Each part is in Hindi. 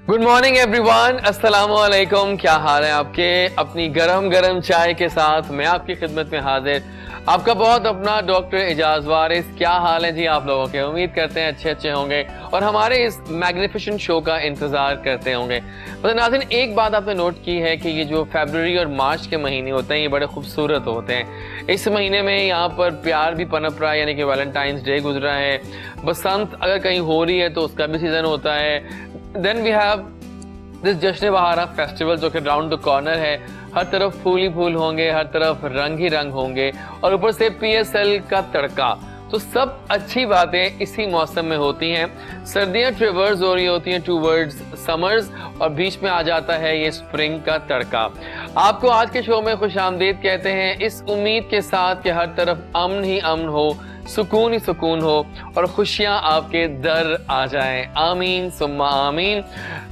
गुड मॉर्निंग एवरीवन, अस्सलाम वालेकुम। क्या हाल है आपके? अपनी गरम गरम चाय के साथ मैं आपकी खिदमत में हाजिर, आपका बहुत अपना डॉक्टर एजाज वारिस। क्या हाल है जी आप लोगों के? उम्मीद करते हैं अच्छे अच्छे होंगे और हमारे इस मैग्निफिसेंट शो का इंतजार करते होंगे। मतलब नाज़रीन, एक बात आपने नोट की है कि ये जो फरवरी और मार्च के महीने होते हैं ये बड़े खूबसूरत होते हैं। इस महीने में यहाँ पर प्यार भी पनप रहा है, यानी कि वैलेंटाइंस डे गुजरा है। बसंत अगर कहीं हो रही है तो उसका भी सीजन होता है। देन वी हैव दिस जश्न बहारा फेस्टिवल जो कि राउंड द कॉर्नर है। हर तरफ फूल ही फूल होंगे, हर तरफ रंग ही रंग होंगे और ऊपर से PSL का तड़का। तो सब अच्छी बातें इसी मौसम में होती हैं। सर्दियां ट्रिवर्स हो रही होती हैं टूवर्ड्स समर्स और बीच में आ जाता है ये स्प्रिंग का तड़का। आपको आज के शो में खुशामदीद कहते हैं, इस उम्मीद के साथ कि हर तरफ अमन ही अमन हो, सुकून ही सुकून हो और खुशियां आपके दर आ जाएं। आमीन सुम्मा आमीन।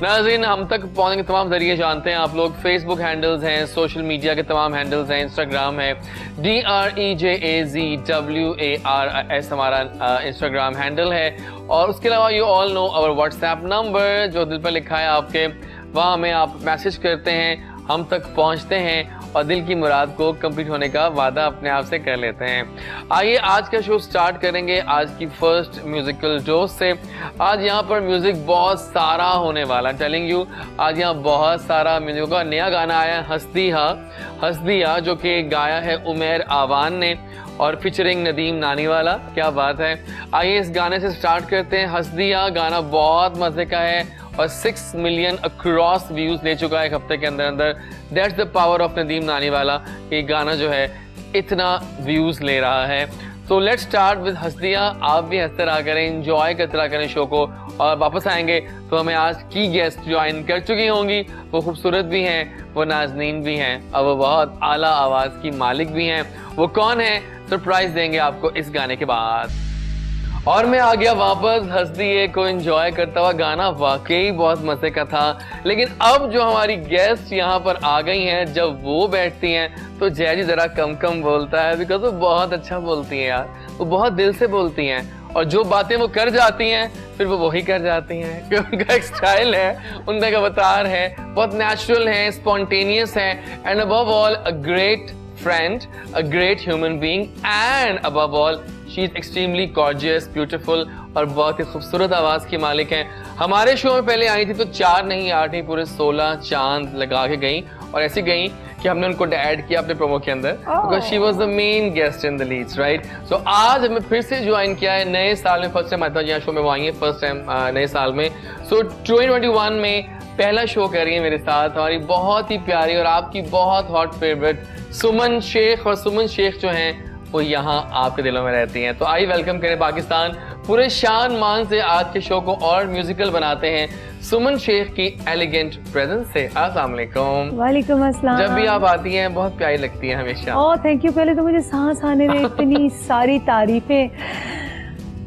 नाज़रीन, हम तक पहुंचने के तमाम जरिए जानते हैं आप लोग। फेसबुक हैंडल्स हैं, सोशल मीडिया के तमाम हैंडल्स हैं, इंस्टाग्राम है DREJAZWARS हमारा इंस्टाग्राम हैंडल है। और उसके अलावा you all know our WhatsApp number जो दिल पर लिखा है आपके, वहाँ हमें आप मैसेज करते हैं, हम तक पहुँचते हैं और दिल की मुराद को कंप्लीट होने का वादा अपने आप से कर लेते हैं। आइए आज का शो स्टार्ट करेंगे आज की फर्स्ट म्यूजिकल डोज से। आज यहाँ पर म्यूजिक बहुत सारा होने वाला, टेलिंग यू। आज यहाँ बहुत सारा म्यूजिक का नया गाना आया है, हंस दिया, जो कि गाया है उमैर आवान ने और फीचरिंग नदीम नानीवाला। क्या बात है। आइए इस गाने से स्टार्ट करते हैं। हंस दिया गाना बहुत मजे का है और 6 मिलियन अक्रॉस व्यूज ले चुका है एक हफ्ते के अंदर अंदर। That's the power of Nadeem Naniwala. ये गाना जो है इतना व्यूज ले रहा है। तो लेट्स स्टार्ट विद हंस दिया। आप भी हंसते रहा करें, इंजॉय करते रहा करें शो को। और वापस आएंगे तो हमें आज की गेस्ट ज्वाइन कर चुकी होंगी। वो खूबसूरत भी हैं, वो नाजनीन भी हैं और वो बहुत आला आवाज की मालिक भी हैं। वो कौन है, सरप्राइज देंगे आपको इस गाने के बाद। और मैं आ गया वापस हंस दिए को एंजॉय करता हुआ। गाना वाकई बहुत मजे का था, लेकिन अब जो हमारी गेस्ट यहाँ पर आ गई हैं, जब वो बैठती हैं तो जय जी जरा कम कम बोलता है, बिकॉज वो बहुत अच्छा बोलती हैं यार। वो बहुत दिल से बोलती हैं और जो बातें वो कर जाती हैं फिर वो वही कर जाती हैं। उनका एक स्टाइल है, उनका एक अवतार है, बहुत नेचुरल है, स्पॉन्टेनियस है and above all a great friend, a great human being and above all she is extremely gorgeous, beautiful और बहुत ही खूबसूरत आवाज की मालिक हैं। हमारे शो में पहले आई थी तो 4 नहीं 8 नहीं पूरे 16 चांद लगा के गई और ऐसी गई कि हमने उनको ऐड किया अपने प्रोमो के अंदर, because she was the main guest in the leads, right? So आज हमें फिर से ज्वाइन किया है नए साल में। फर्स्ट टाइम आता है यहाँ शो में वो आई है, फर्स्ट टाइम नए साल में। So 2021 में पहला शो कर रही है मेरे साथ हमारी बहुत ही प्यारी और आपकी बहुत हॉट फेवरेट सुमन शेख। और सुमन शेख जो हैं वो यहाँ आपके दिलों में रहती हैं। तो आई वेलकम करें पाकिस्तान पूरे शान मान से आज के शो को और म्यूजिकल बनाते हैं सुमन शेख की एलिगेंट प्रेजेंस से। अस्सलाम वालेकुम। वालेकुम अस्सलाम। जब भी आप आती हैं बहुत प्यारी लगती हैं हमेशा। Oh thank you. पहले तो मुझे सांस आने में इतनी सारी तारीफें,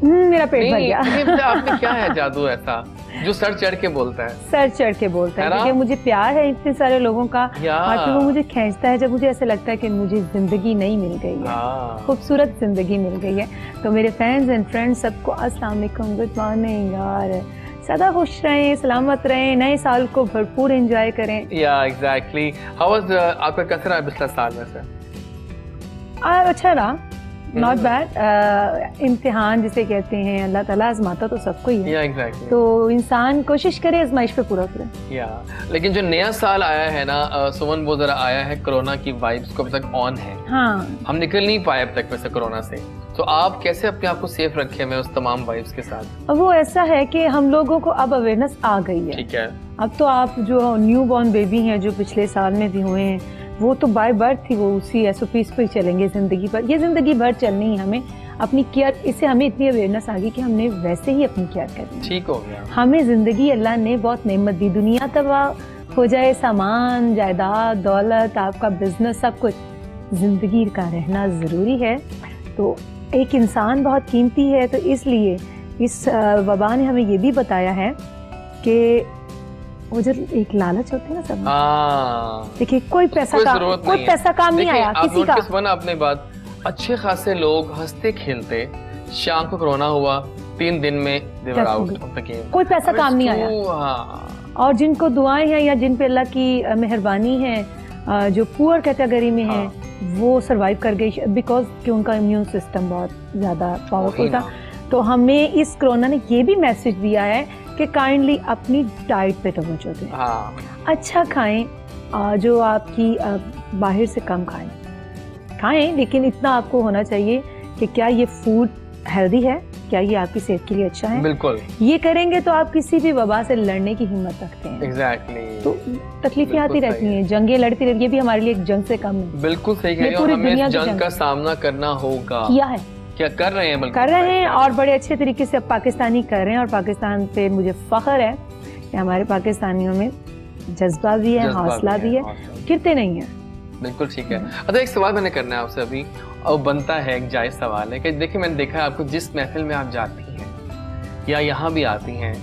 मेरा पेट भर गया। आपने क्या है जादू ऐसा जो सर चढ़ के बोलता है? सर चढ़ के बोलता है क्योंकि मुझे प्यार है इतने सारे लोगों का और फिर वो मुझे खींचता है जब मुझे ऐसा लगता है कि मुझे जिंदगी नहीं मिल गई है, खूबसूरत जिंदगी मिल गई है। तो मेरे फैंस एंड फ्रेंड्स सबको अस्सलाम वालेकुम, गुड मॉर्निंग और सदा खुश रहें, सलामत रहें, नए साल को भरपूर एंजॉय करें। या एग्जैक्टली। हाउ वाज आपका कैसा रहा पिछला साल में से? अच्छा रहा, नॉट बैड। इम्तिहान जिसे कहते हैं, अल्लाह ताला आजमाता तो सबको ही है। exactly. तो इंसान कोशिश करे आजमाइश पे पूरा करे। लेकिन जो नया साल आया है ना सुमन, वो जरा आया है कोरोना की वाइब्स को अभी तक ऑन है। हाँ, हम निकल नहीं पाए अब तक वैसे कोरोना से। तो आप कैसे अपने आप को सेफ रखे में उस तमाम वाइब्स के साथ? वो ऐसा है कि हम लोगों को अब अवेयरनेस आ गई है। ठीक है। अब तो आप जो न्यू बॉर्न बेबी हैं जो पिछले साल में भी हुए हैं, वो तो बाय बर्थ ही वो उसी SOPs पे ही चलेंगे जिंदगी भर। ये जिंदगी भर चलनी है हमें अपनी केयर। इससे हमें इतनी अवेयरनेस आ गई कि हमने वैसे ही अपनी केयर करनी। ठीक हो गया। हमें जिंदगी अल्लाह ने बहुत नेमत दी। दुनिया तबाह हो जाए, सामान जायदाद दौलत आपका बिजनेस सब कुछ, जिंदगी का रहना ज़रूरी है। तो एक इंसान बहुत कीमती है। तो इसलिए इस वबा ने हमें ये भी बताया है कि वो जो एक लालच होती है ना सब, देखिए कोई पैसा काम नहीं आया किसी का। बना अपने बात, अच्छे खासे लोग हंसते खेलते, शाम को कोरोना हुआ, 3 दिन में they were out of the game। कोई पैसा काम नहीं आया। और जिनको दुआएं हैं या जिन पे अल्लाह की मेहरबानी है, जो पुअर कैटेगरी में है, वो सरवाइव कर गई बिकॉज कि उनका इम्यून सिस्टम बहुत ज़्यादा पावरफुल था। तो हमें इस कोरोना ने ये भी मैसेज दिया है कि काइंडली अपनी डाइट पे तवज्जो दें, अच्छा खाएं, जो आपकी बाहर से कम खाएं, लेकिन इतना आपको होना चाहिए कि क्या ये फूड हेल्दी है, क्या ये आपकी सेहत के लिए अच्छा है। बिल्कुल, ये करेंगे तो आप किसी भी वबा से लड़ने की हिम्मत रखते हैं। एग्जैक्टली। तो तकलीफें आती रहती हैं, जंगें लड़ती रहती है, ये भी हमारे लिए एक जंग से कम है। बिल्कुल सही कह रही हो, हमें इस जंग का सामना करना होगा। किया है, क्या कर रहे हैं, कर रहे हैं, और बड़े अच्छे तरीके से पाकिस्तानी कर रहे हैं। और पाकिस्तान पे मुझे फख्र है कि हमारे पाकिस्तानियों में जज्बा भी है, हौसला भी है, गिरते नहीं है। बिल्कुल ठीक है। अच्छा, एक सवाल मैंने करना है आपसे अभी, और बनता है, एक जायज सवाल है कि देखिए मैंने देखा है आपको जिस महफिल में आप जाती हैं या यहाँ भी आती हैं,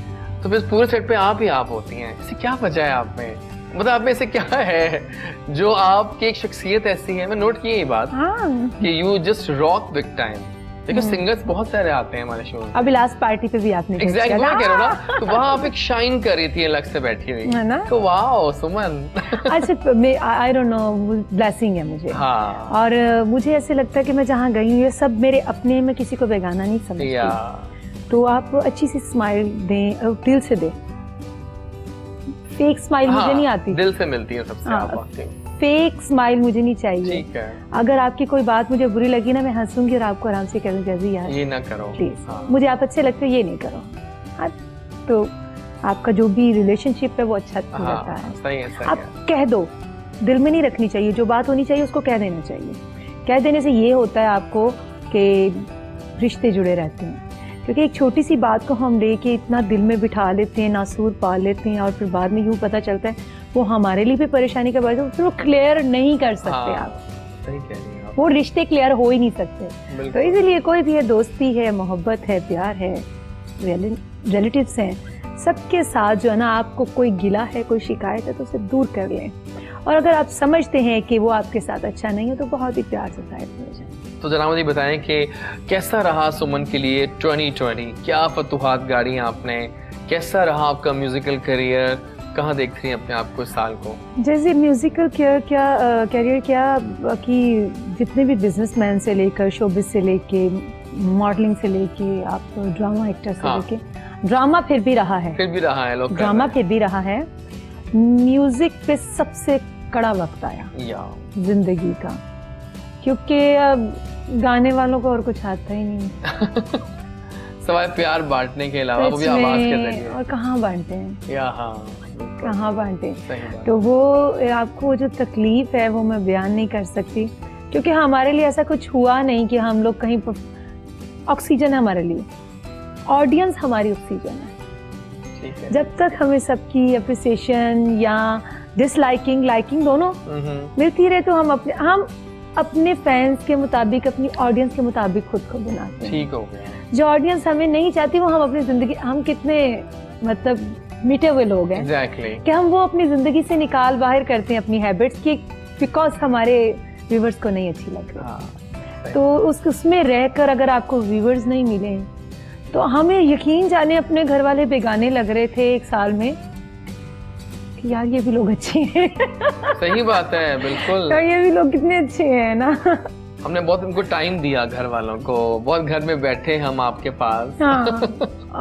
तो फिर पूरे सेट पे आप ही आप होती हैं। इससे क्या वजह है आप में, मतलब आप में ऐसे क्या है जो आपकी एक शख्सियत ऐसी है, मैं नोट की ये बात कि you just rock big time. देखो सिंगर्स बहुत सारे आते हैं हमारे शो में, अभी लास्ट पार्टी पे भी आपने एग्जैक्टली मैं कह रहा हूँ ना, तो वहाँ आप एक शाइन कर रही थी अलग से बैठी हुई, है ना? तो वाओ सुमन। अच्छा, आई डोंट नो, ब्लेसिंग है मुझे। हाँ। और मुझे ऐसे लगता है कि मैं जहाँ गई हूँ ये सब मेरे अपने, मैं किसी को बेगाना नहीं समझती। तो आप अच्छी सी स्माइल दें, दिल से दें। फेक स्माइल मुझे नहीं आती, दिल से मिलती है सबसे। फेक स्माइल मुझे नहीं चाहिए। ठीक है। अगर आपकी कोई बात मुझे बुरी लगी ना, मैं हंसूंगी और आपको आराम से कह दूंगी यार ये ना करो प्लीज, मुझे आप अच्छे लगते हैं, ये नहीं करो। हाँ, तो आपका जो भी रिलेशनशिप है वो अच्छा रहता है। सही है। आप कह दो, दिल में नहीं रखनी चाहिए, जो बात होनी चाहिए उसको कह देना चाहिए। कह देने से ये होता है आपको कि रिश्ते जुड़े रहते हैं, क्योंकि एक छोटी सी बात को हम लेके इतना दिल में बिठा लेते हैं, नासूर पाल लेते हैं, और फिर बाद में यूँ पता चलता है वो हमारे लिए भी परेशानी का बात है, फिर वो क्लियर नहीं कर सकते। आप सही कह रही हैं, वो रिश्ते क्लियर हो ही नहीं सकते। तो इसीलिए कोई भी है, दोस्ती है, मोहब्बत है, प्यार है, रिलेटिव्स हैं, सबके साथ जो है ना, आपको कोई गिला है, कोई शिकायत है तो उसे दूर कर लें। और अगर आप समझते हैं कि वो आपके साथ अच्छा नहीं है तो बहुत ही प्यार से साइड में हो जाए। तो जनाब मुझे बताएं कि कैसा रहा सुमन के लिए 2020, क्या फतूहात गाड़ी आपने, कैसा रहा आपका म्यूजिकल करियर, कहाँ देख रही हैं अपने आप को इस साल को? जैसे म्यूजिकल करियर क्या कि जितने भी बिजनेसमैन से लेकर शोबिस से लेके मॉडलिंग से लेके आप ड्रामा एक्टर से लेके, ड्रामा फिर भी रहा है, लोग ड्रामा फिर भी रहा है। म्यूजिक पे सबसे कड़ा वक्त आया जिंदगी का, क्योंकि गाने वालों को और कुछ आता ही नहीं सवाल प्यार बांटने के अलावा, वो भी आवाज के जरिए, और कहाँ बांटते हैं, कहाँ बांटे। तो वो आपको जो तकलीफ है वो मैं बयान नहीं कर सकती, क्योंकि हमारे लिए ऐसा कुछ हुआ नहीं कि हम लोग कहीं ऑक्सीजन है हमारे लिए, ऑडियंस हमारी ऑक्सीजन है। जब तक हमें सबकी अप्रिसिएशन या डिसलाइकिंग लाइकिंग दोनों मिलती रहे, तो हम अपने फैंस के मुताबिक, अपनी ऑडियंस के मुताबिक खुद को बनाते हैं। ठीक हो गया। जो ऑडियंस हमें नहीं चाहती वो हम अपनी जिंदगी, हम कितने मतलब मीठे हुए लोग हैं कि हम वो अपनी जिंदगी से निकाल बाहर करते हैं अपनी हैबिट्स की, बिकॉज हमारे व्यूवर्स को नहीं अच्छी लग रही। तो उसमें रहकर अगर आपको व्यूवर्स नहीं मिले तो हमें यकीन जाने अपने घर वाले बेगाने लग रहे थे एक साल में कि यार ये भी लोग अच्छे हैं। सही बात है, बिल्कुल। तो ये भी लोग कितने अच्छे हैं ना। हमने बहुत उनको टाइम दिया, घर वालों को, बहुत घर में बैठे हम आपके पास। हाँ।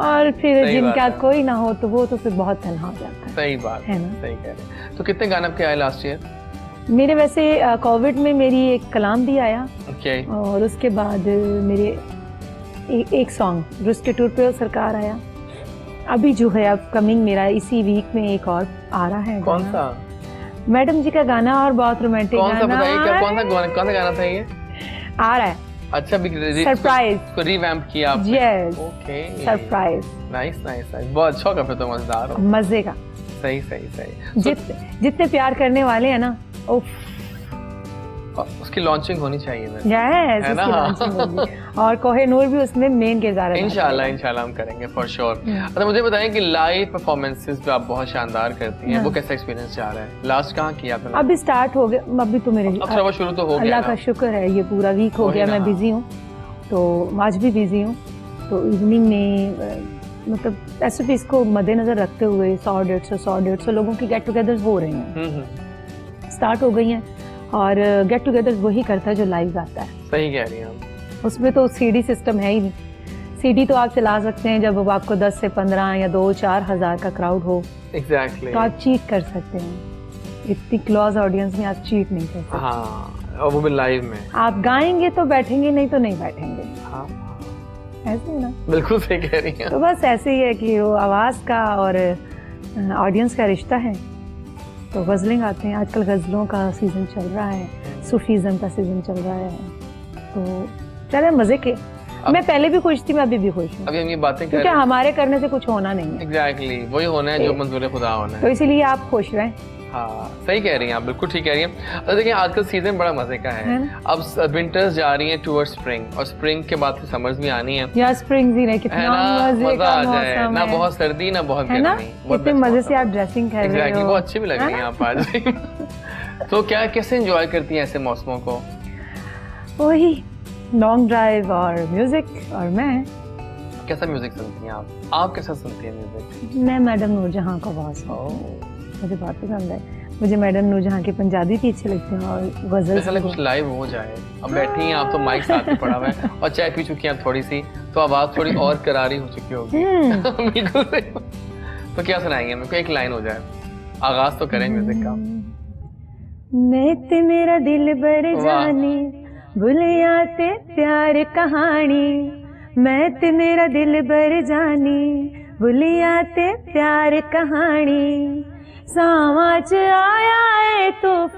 और फिर जिनका कोई ना हो तो वो तो फिर बहुत तन्हा हो जाता है। सही बात है ना, सही कह रहे हैं। तो कितने गाने आपके आए लास्ट ईयर? मेरे वैसे कोविड में मेरी एक कलाम भी आया, और उसके बाद मेरे एक सॉन्ग रुस के टूर पे सरकार आया। अभी जो है अब कमिंग मेरा इसी वीक में एक और आ रहा है। कौन सा? मैडम जी का गाना, और बहुत रोमांटिक गाना। कौन सा बताइए, कौन सा गाना था ये? आ रहा है। अच्छा, सरप्राइज को रिवैम्प किया आपने? Yes, okay, surprise. नाइस, बहुत अच्छा फिर तो, मजेदार हो, मजे का। सही। जितने प्यार करने वाले हैं ना, उसकी लॉन्चिंग होनी चाहिए यस, है ना? और कोहिनूर भी उसमें मेन किरदार है। इंशाल्लाह हम करेंगे फॉर श्योर। अच्छा, मुझे बताएं कि लाइव परफॉर्मेंसेस जो आप बहुत शानदार करती हैं, वो कैसा एक्सपीरियंस जा रहा है? लास्ट कहाँ किया आपने? अभी स्टार्ट हो गया, अभी तो मेरे अब शुरू तो हो गया, अल्लाह का शुक्र है, ये पूरा वीक हो गया। मैं बिजी हूँ, तो आज भी बिजी हूँ। तो इवनिंग में मतलब SOPs को मद्देनजर रखते हुए 100-150 लोगों की गेट टुगेदर्स हो रहे हैं, स्टार्ट हो गई हैं। और गेट टुगेदर्स वही करता है जो लाइव आता है। सही कह रही हैं आप। उसमें तो CD सिस्टम है ही नहीं। CD तो आप चला सकते हैं जब आपको 10 से 15 या 2-4 हज़ार का क्राउड हो। एग्जैक्टली। तो आप चीट कर सकते हैं, इतनी क्लोज ऑडियंस में आप चीट नहीं कर सकते। हाँ, और वो भी लाइव में। आप गाएंगे तो बैठेंगे, नहीं तो नहीं बैठेंगे। हाँ, ऐसे ही ना। बिल्कुल सही कह रही हैं। तो बस ऐसे ही है कि वो आवाज़ का और ऑडियंस का रिश्ता है। तो गज़लें गाते हैं, आजकल गज़लों का सीज़न चल रहा है, सूफीज़म का सीज़न चल रहा है। तो चले मज़े के। मैं पहले भी खुश थी, मैं अभी भी खुश हूँ, अभी हम ये बातें कर क्योंकि रहे हैं। हमारे करने से कुछ होना नहीं है। एग्जैक्टली, वही होना है जो मंजूर खुदा होना तो है। इसीलिए आप खुश रहें। हाँ, सही कह रही हैं आप, बिल्कुल ठीक कह रही हैं। और देखिए आजकल सीजन बड़ा मजे का है। अब विंटर्स जा रही है टूवर्ड स्प्रिंग, और स्प्रिंग के बाद फिर समर्स भी आनी है। या स्प्रिंग ही नहीं, है कितना ना, मजे मजा का आ जाए, मौसम ना है, बहुत सर्दी ना बहुत है ना? गर्मी, बहुत कितने best मजे मौसम से आप है। ड्रेसिंग कर रहे एग्जैक्टली, हो। बहुत अच्छी भी लग रही हैं आप आज। तो क्या कैसे एंजॉय करती हैं ऐसे मौसमों को? वही लॉन्ग ड्राइव और म्यूजिक। और मैं कैसा म्यूजिक सुनती हैं आप? आप कैसा सुनती हैं म्यूजिक? मैं मैडम नूरजहां का बहुत सुनती हूँ, मुझे बहुत पसंद है। मुझे मैडम नूरजहां के पंजाबी भी अच्छे लगते हैं और गजल। ऐसा कुछ लाइव हो जाए। अब बैठी हैं आप तो माइक साथ में पड़ा हुआ है और चाय पी चुकी हैं आप थोड़ी सी, तो आवाज थोड़ी और करारी हो चुकी होगी। बिल्कुल सही। तो क्या सुनाएंगे? मेरे को एक लाइन हो जाए, आगाज तो करें म्यूजिक का। मैं ते मेरा दिल बर जानी, भुलिया ते प्यार कहानी। मैं ते मेरा दिल बर जानी, भुलिया ते प्यार कहानी। सावा च आया है तूफान,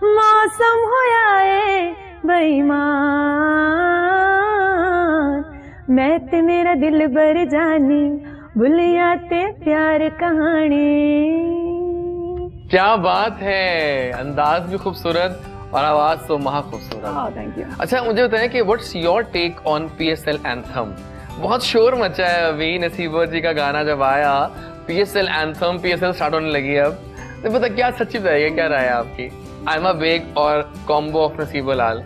मौसम होया है बेईमान। मैं ते मेरा दिल बर जानी, भुलिया ते प्यार कहानी। क्या बात है, अंदाज भी खूबसूरत और आवाज तो महा खूबसूरत। Thank you. अच्छा मुझे बताएं कि what's your take on PSL anthem? बहुत शोर मचा है अभी, नसीबो जी का गाना जब आया, PSL एंथम, PSL स्टार्ट होने लगी अब, तो पता क्या सच्ची बताइए, क्या राय है आपकी? आयमा बेग और कॉम्बो ऑफ नसीबो लाल।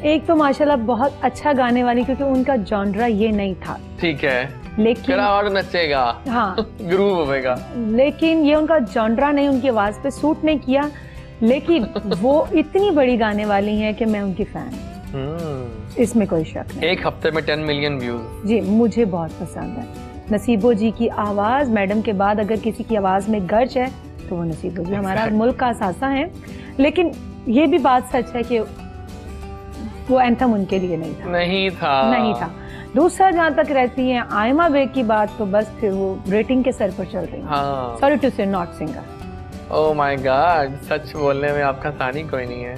एक तो माशाल्लाह बहुत अच्छा गाने वाली, क्योंकि उनका जॉनरा ये नहीं था, ठीक है, लेकिन कड़ा और नचेगा, हाँ ग्रूव होगा, लेकिन ये उनका जॉनरा नहीं, उनकी आवाज पे सूट नहीं किया। लेकिन वो इतनी बड़ी गाने वाली हैं कि मैं उनकी फैन हूँ, इसमें कोई शक नहीं। एक हफ्ते में 10 मिलियन व्यूज। जी, मुझे बहुत पसंद है नसीबो जी की आवाज। मैडम के बाद अगर किसी की आवाज में गर्ज है तो वो नसीबो जी हमारा मुल्क का असासा है। लेकिन ये भी बात सच है कि वो एंथम उनके लिए नहीं था। नहीं था। दूसरा जहाँ तक रहती है आयमा बेग की बात, तो बस फिर वो रेटिंग के सर पर चल रही है। Sorry to say, not singer. Oh my god, सच बोलने में आपका सानी कोई नहीं है।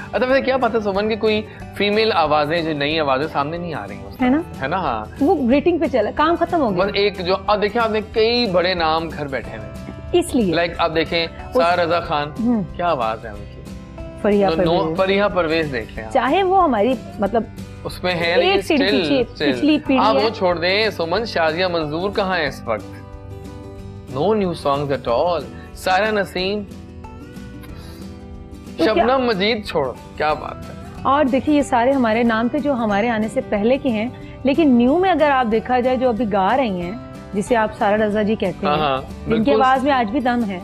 अच्छा वैसे क्या बात है सुमन की, कोई फीमेल आवाजें जो नई आवाजें सामने नहीं आ रही है ना? है ना? हाँ, वो रेटिंग पे चला, काम खत्म हो गया। बस एक जो अब देखिए आपने कई बड़े नाम घर बैठे हैं, इसलिए लाइक आप देखें सारा रजा खान, क्या आवाज है उनकी। फरीहा परवेज देख लें, चाहे वो हमारी मतलब उसमें है, लेकिन पिछली पीढ़ी आप है। वो छोड़ दें, सुमन शाजिया मंजूर कहाँ है इस वक्त? No new songs at all. Sara Naseem, Shabnam मजीद छोड़ो, क्या बात है। और देखिए ये सारे हमारे नाम थे जो हमारे आने से पहले के हैं, लेकिन न्यू में अगर आप देखा जाए जो अभी गा रही हैं, जिसे आप सारा रजा जी कहते हैं, इनकी आवाज में आज भी दम है।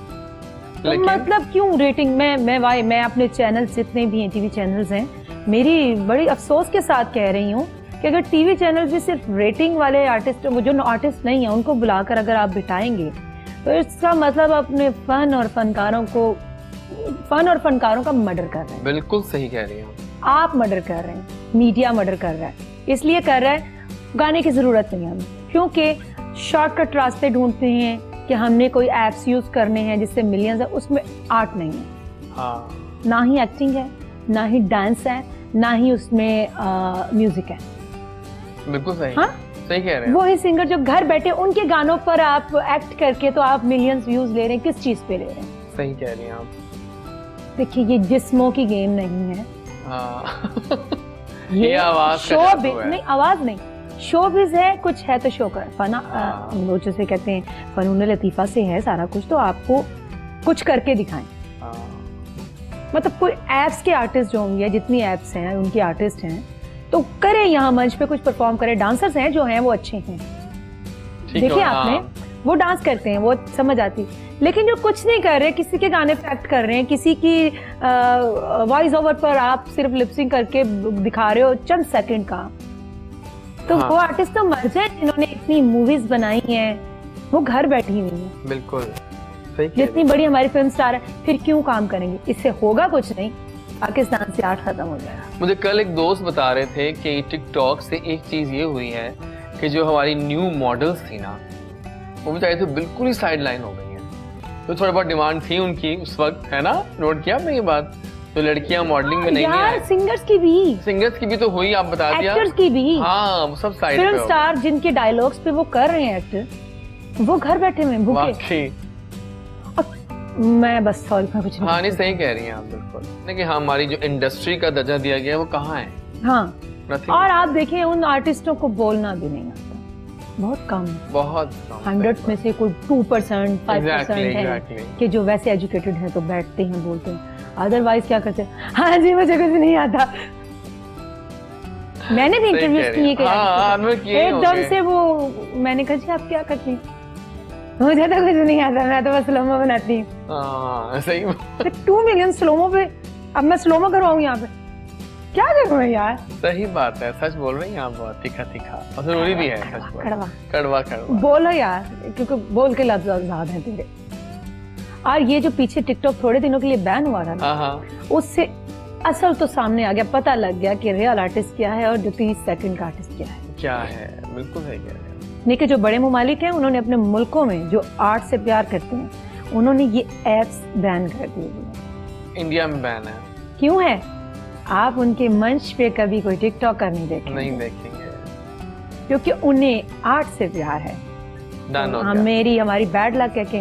तो मतलब क्यों रेटिंग मैं अपने चैनल जितने भी हैं, टीवी चैनल्स हैं, मेरी बड़ी अफसोस के साथ कह रही हूँ कि अगर टीवी चैनल भी सिर्फ रेटिंग वाले आर्टिस्ट, जो आर्टिस्ट नहीं है उनको बुलाकर अगर आप बिठाएंगे, तो इसका मतलब अपने फन और फनकारों का मर्डर कर रहे हैं। बिल्कुल सही कह रही हैं आप मर्डर कर रहे हैं, मीडिया मर्डर कर रहा है। इसलिए कर रहा है, गाने की जरूरत नहीं है हमें, क्योंकि शॉर्टकट रास्ते ढूंढते हैं कि हमने कोई एप्स यूज करने हैं जिससे मिलियंस है, उसमें आर्ट नहीं है। हाँ। ना ही एक्टिंग है, ना ही डांस है, ना ही उसमें म्यूजिक है। बिल्कुल सही। हाँ? सही कह रहे हैं। वही सिंगर जो घर बैठे उनके गानों पर आप एक्ट करके तो आप मिलियंस व्यूज ले रहे हैं, किस चीज पे ले रहे हैं? सही कह रही हैं आप। देखिए ये जिस्मों की गेम नहीं है। ये आवाज शो नहीं, आवाज नहीं, शो बिज है, कुछ है तो शो कर फना, वो जैसे कहते हैं फनून लतीफा से है सारा कुछ, तो आपको कुछ करके दिखाएं। मतलब कोई एप्स के आर्टिस्ट जो होंगे, जितनी एप्स हैं उनके आर्टिस्ट हैं, तो करें, यहाँ मंच पे कुछ परफॉर्म करें। डांसर्स हैं जो हैं वो अच्छे हैं, देखिए आपने, वो डांस करते हैं, वो समझ आती है। लेकिन जो कुछ नहीं कर रहे, किसी के गाने पे एक्ट कर रहे हैं, किसी की वॉइस ओवर पर आप सिर्फ लिपसिंग करके दिखा रहे हो चंद सेकंड का, तो वो आर्टिस्ट तो मर जाए जिन्होंने इतनी मूवीज बनाई हैं, वो घर बैठी हुई है। बिल्कुल सही, जितनी बड़ी हमारी फिल्म स्टार है, फिर क्यों काम करेंगे? इससे होगा कुछ नहीं, पाकिस्तान से आर्ट खत्म हो जाएगा। मुझे कल एक दोस्त बता रहे थे कि टिकटॉक से एक चीज ये हुई है कि जो हमारी न्यू मॉडल्स थी ना, वो बेचारे तो बिल्कुल ही साइड लाइन हो गई हैं। तो थोड़ा बहुत डिमांड थी उनकी उस वक्त, है ना, नोट किया आपने ये बात? तो लड़कियां मॉडलिंग में नहीं यार, सिंगर्स की भी तो हुई, आप बता दिया, एक्टर्स की भी, हाँ वो सब साइड पे फिल्म स्टार जिनके डायलॉग्स पे वो कर रहे हैं एक्टर, वो घर बैठे हुए भूखे। वाकई मैं बस सॉरी मैं कुछ हाँ नहीं, सही कह रही हैं आप बिल्कुल, लेकिन हमारी जो इंडस्ट्री का दर्जा दिया गया है वो कहाँ है? हाँ, Nothing. और आप देखिए उन आर्टिस्टों को बोलना भी नहीं आता, बहुत कम, बहुत 100 में से कोई 2% 5% है exactly. कि जो वैसे एजुकेटेड हैं तो बैठते हैं बोलते हैं, अदरवाइज क्या करते हैं, हाँ जी मुझे कुछ नहीं आता। मैंने भी इंटरव्यूज किए, एकदम से वो मैंने कहा जी आप क्या करती हैं? मुझे तो कुछ नहीं आता, मैं तो बस स्लोमो बनाती हूँ। सही 2 मिलियन स्लोमो पे, अब मैं स्लोमो करवाऊँ यहाँ पे, क्या करूँ मैं यार? सही बात है, सच बोल रही हैं आप, बहुत तीखा तीखा और जरूरी भी है, सच बोल, कड़वा कड़वा कड़वा बोलो यार, क्योंकि बोल के लफ्ज़ आज़ाद हैं तेरे। और ये जो पीछे टिकटॉक थोड़े दिनों के लिए बैन हुआ था ना, उससे असल तो सामने आ गया, पता लग गया कि रियल आर्टिस्ट क्या है और जो 30 सेकंड का आर्टिस्ट क्या है। बिल्कुल सही कह रहे हैं। नहीं कि जो बड़े ममालिक हैं उन्होंने अपने मुल्कों में जो आर्ट से प्यार करते हैं उन्होंने ये एप्स बैन कर दिए। इंडिया में बैन है, क्यों है? आप उनके मंच पे कभी कोई टिकटॉकर नहीं देखेंगे क्योंकि उन्हें आर्ट से प्यार है। तो हमारी बैड लक है कि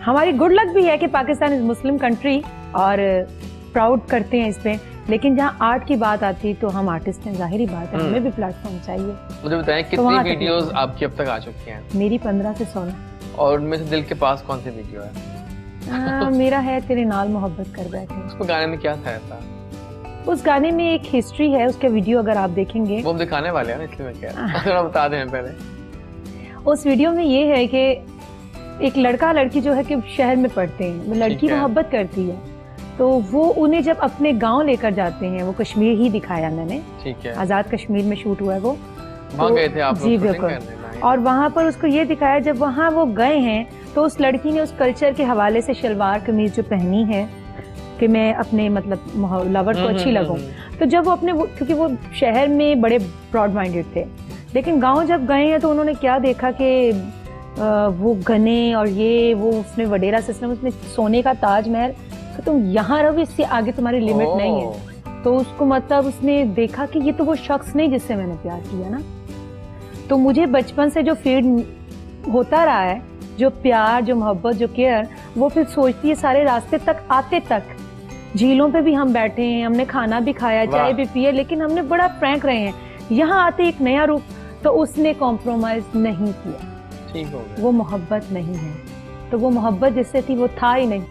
हमारी गुड लक भी है कि पाकिस्तान इज मुस्लिम कंट्री और प्राउड करते हैं इस पे, लेकिन जहाँ आर्ट की बात आती है तो हम आर्टिस्ट हैं, जाहिर बात है हमें भी प्लेटफॉर्म चाहिए। मुझे बताएं कितनी वीडियोस आपकी अब तक आ चुकी हैं? मेरी 15 से 16। और उनमें से दिल के पास कौन सी वीडियो है? मेरा है तेरे नाल मोहब्बत कर बैठे। उसको गाने में क्या था ऐसा? उस गाने में एक हिस्ट्री है, उसके वीडियो अगर आप देखेंगे, वो दिखाने वाले हैं ना, इसलिए मैं कह रहा हूं, थोड़ा बता दें पहले। उस वीडियो में ये है कि एक लड़का लड़की जो है कि शहर में पढ़ते हैं, वो लड़की मोहब्बत करती है, तो वो उन्हें जब अपने गांव लेकर जाते हैं, वो कश्मीर ही दिखाया मैंने, ठीक है, आजाद कश्मीर में शूट हुआ है वो, वहाँ गए थे आप लोग? जी बिल्कुल। और वहाँ पर उसको ये दिखाया, जब वहाँ वो गए हैं तो उस लड़की ने उस कल्चर के हवाले से शलवार कमीज जो पहनी है कि मैं अपने मतलब लवर को अच्छी लगूं, तो जब वो अपने क्योंकि वो शहर में बड़े ब्रॉड माइंडेड थे, लेकिन गांव जब गए हैं तो उन्होंने क्या देखा कि वो गने और ये वो उसने वडेरा सिस्टम, उसने सोने का ताजमहल, तो तुम यहाँ रहो, इससे आगे तुम्हारी लिमिट नहीं है। तो उसको मतलब उसने देखा कि ये तो वो शख्स नहीं जिससे मैंने प्यार किया ना। तो मुझे बचपन से जो फीड होता रहा है, जो प्यार, जो मोहब्बत, जो केयर, वो फिर सोचती है सारे रास्ते तक आते तक। झीलों पे भी हम बैठे हैं, हमने खाना भी खाया, चाय भी पिए, लेकिन हमने बड़ा फ्रैंक रहे हैं। यहाँ आते एक नया रूप, तो उसने कॉम्प्रोमाइज नहीं किया, ठीक हो गया। वो मोहब्बत नहीं है, तो वो मोहब्बत जिससे थी वो था ही नहीं,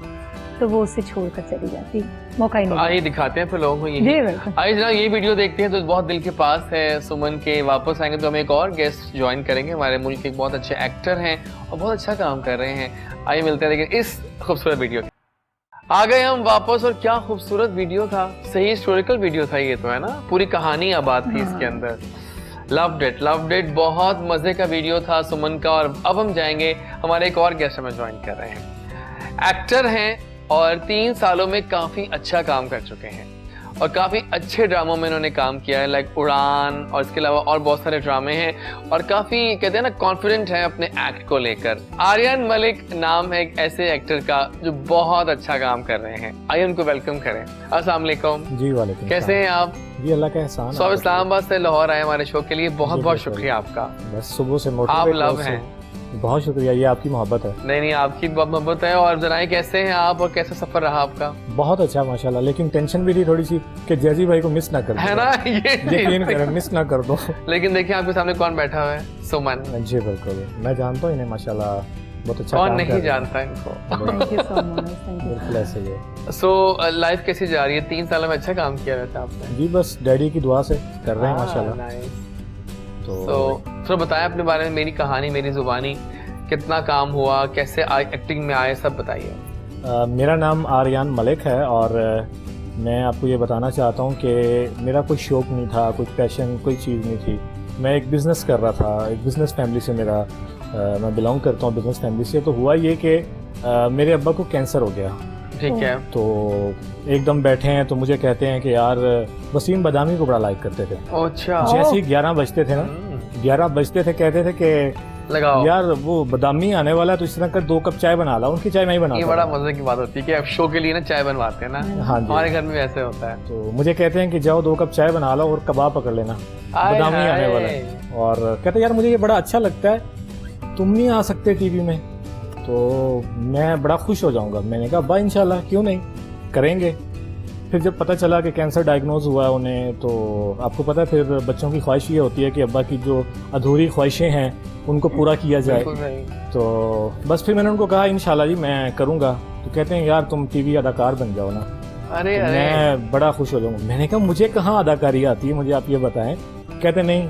तो वो उसे छोड़कर चली जाती, मौका ही नहीं। आइए दिखाते हैं फिर लोगों को ये। आइए जनाब ये वीडियो देखते हैं तो बहुत दिल के पास है। सुमन के वापस आएंगे तो हम एक और गेस्ट ज्वाइन करेंगे, हमारे मुल्क के एक बहुत अच्छे एक्टर हैं और बहुत अच्छा काम कर रहे हैं। आइए मिलते हैं लेकिन इस खूबसूरत वीडियो के। आ गए हम वापस, और क्या खूबसूरत वीडियो था, सही हिस्टोरिकल वीडियो था ये तो, है ना, पूरी कहानी आबाद थी इसके अंदर। लव्ड इट, बहुत मजे का वीडियो था सुमन का। और अब हम जाएंगे, हमारे एक और गेस्ट हमें ज्वाइन कर रहे हैं, एक्टर हैं और 3 सालों में काफी अच्छा काम कर चुके हैं और काफी अच्छे ड्रामों में इन्होंने काम किया है, लाइक उड़ान, और इसके अलावा और बहुत सारे ड्रामे हैं और काफी कहते हैं ना कॉन्फिडेंट है अपने एक्ट को लेकर। आर्यन मलिक नाम है एक ऐसे एक्टर का जो बहुत अच्छा काम कर रहे हैं। आइए उनको वेलकम करें। अस्सलाम वालेकुम। जी वालेकुम। कैसे हैं आप? जी अल्लाह का एहसान। सब इस्लामाबाद से लाहौर आए हमारे शो के लिए, बहुत बहुत शुक्रिया आपका। बस सुबह से आप लव हैं, बहुत शुक्रिया, ये आपकी मोहब्बत है। नहीं आपकी मोहब्बत है। और जनाए कैसे हैं आप और कैसा सफर रहा आपका? बहुत अच्छा माशाल्लाह, लेकिन टेंशन भी थी थोड़ी सी कि जैजी भाई को मिस ना कर, है ना, यकीन करें मिस ना कर दो। लेकिन देखिए आपके सामने कौन बैठा हुआ है, सुमन। जी बिल्कुल, मैं जानता हूँ इन्हें माशाल्लाह बहुत अच्छा कौन काम नहीं कर रहे हैं। जानता इनको। Thank you so much, thank you. बिल्कुल ऐसे ही है सो लाइफ कैसी जा रही है? 3 साल में अच्छा काम किया वैसे आपने। जी, बस डैडी की दुआ से कर रहे हैं हाँ, माशाल्लाह। nice। तो तो बताएं अपने बारे में, मेरी कहानी मेरी जुबानी, कितना काम हुआ, कैसे एक्टिंग में आए, सब बताइए। मेरा नाम आर्यन मलिक है और मैं आपको ये बताना चाहता हूँ कि मेरा कोई शौक़ नहीं था, कोई पैशन, कोई चीज़ नहीं थी। मैं एक बिज़नेस कर रहा था, एक बिज़नेस फैमिली से मैं बिलोंग करता हूँ, बिज़नेस फैमिली से। तो हुआ ये कि मेरे अब्बा को कैंसर हो गया। ठीक है। तो एकदम बैठे हैं तो मुझे कहते हैं कि यार वसीम बदामी को बड़ा लाइक करते थे। अच्छा। जैसे ही 11 बजते थे ना, 11 बजते थे, कहते थे कि लगाओ यार वो बदामी आने वाला है तो इस तरह कर 2 कप चाय बना ला। उनकी चाय मैं ही बनाता ये बड़ा था। मजे की बात होती है कि आप शो के लिए ना चाय बनवाते हैं ना। हाँ जी। हमारे घर में भी ऐसे होता है। तो मुझे कहते हैं कि जाओ 2 कप चाय बना लो और कबाब पकड़ लेना, आय बदामी हाय। आने वाला है। और कहते यार मुझे ये बड़ा अच्छा लगता है, तुम नहीं आ सकते टीवी में तो मैं बड़ा खुश हो जाऊंगा। मैंने कहा अब्बा इंशाल्लाह, क्यों नहीं, करेंगे। फिर जब पता चला कि कैंसर डायग्नोज हुआ है उन्हें, तो आपको पता है फिर बच्चों की ख्वाहिश ये होती है कि अब्बा की जो अधूरी ख्वाहिशें हैं उनको पूरा किया जाए। बिल्कुल सही। तो बस फिर मैंने उनको कहा इंशाल्लाह जी मैं करूँगा। तो कहते हैं यार तुम टीवी अदाकार बन जाओ ना। अरे तो अरे, मैं बड़ा खुश हो जाऊंगा। मैंने कहा मुझे कहाँ अदाकारी आती है, मुझे आप ये बताएं। कहते नहीं,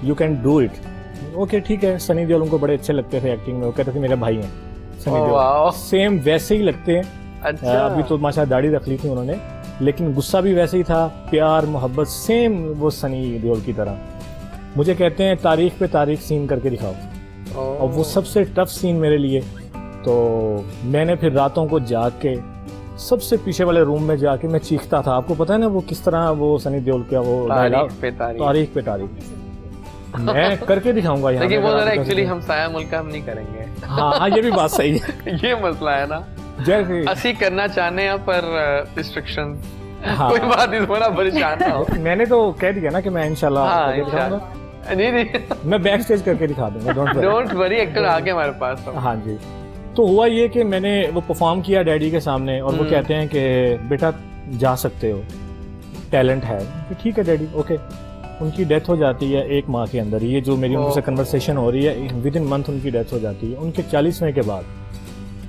you can do it. Okay ठीक है। सनी देओल उनको बड़े अच्छे लगते थे एक्टिंग में, वो कहते थे मेरे भाई हैं सनी ओह, वाओ। देओल, सेम वैसे ही लगते हैं। अच्छा। अभी तो माशाल्लाह दाढ़ी रख ली थी उन्होंने, लेकिन गुस्सा भी वैसे ही था, प्यार मोहब्बत सेम वो सनी देओल की तरह। मुझे कहते हैं तारीख पे तारीख सीन करके दिखाओ, ओह। और वो सबसे टफ सीन मेरे लिए। तो मैंने फिर रातों को जाग के सबसे पीछे वाले रूम में जाके मैं चीखता था। आपको पता है ना वो किस तरह वो सनी देओल का वो डायलॉग, तारीख पे तारीख। तारीख पे तारीख मैं करके दिखाऊंगा यहाँ। लेकिन वो अगर जरा आप एक्चुअली कर हम साया मुल्क का हम नहीं करेंगे। हाँ ये भी बात सही है। ये मसला है ना, जैसे ਅਸੀਂ करना चाहते हैं पर रिस्ट्रिक्शन। हाँ। कोई बात इस बड़ा परेशान ना हो। मैंने तो कह दिया ना कि मैं इंशाल्लाह हाँ करके दिखाऊंगा। इंशाल्लाह। नहीं नहीं, मैं बैक स्टेज करके दिखा दूंगा, don't worry. Don't worry, actor आ गए हमारे पास तो। हाँ जी। तो हुआ ये कि मैंने वो परफॉर्म किया डैडी के सामने, और वो कहते हैं कि बेटा जा सकते हो, टैलेंट है। तो ठीक है डैडी, ओके। उनकी डेथ हो जाती है 1 माह के अंदर। ये जो मेरी उनसे कन्वर्सेशन हो रही है, विद इन मंथ उनकी डेथ हो जाती है। उनके 40वें के बाद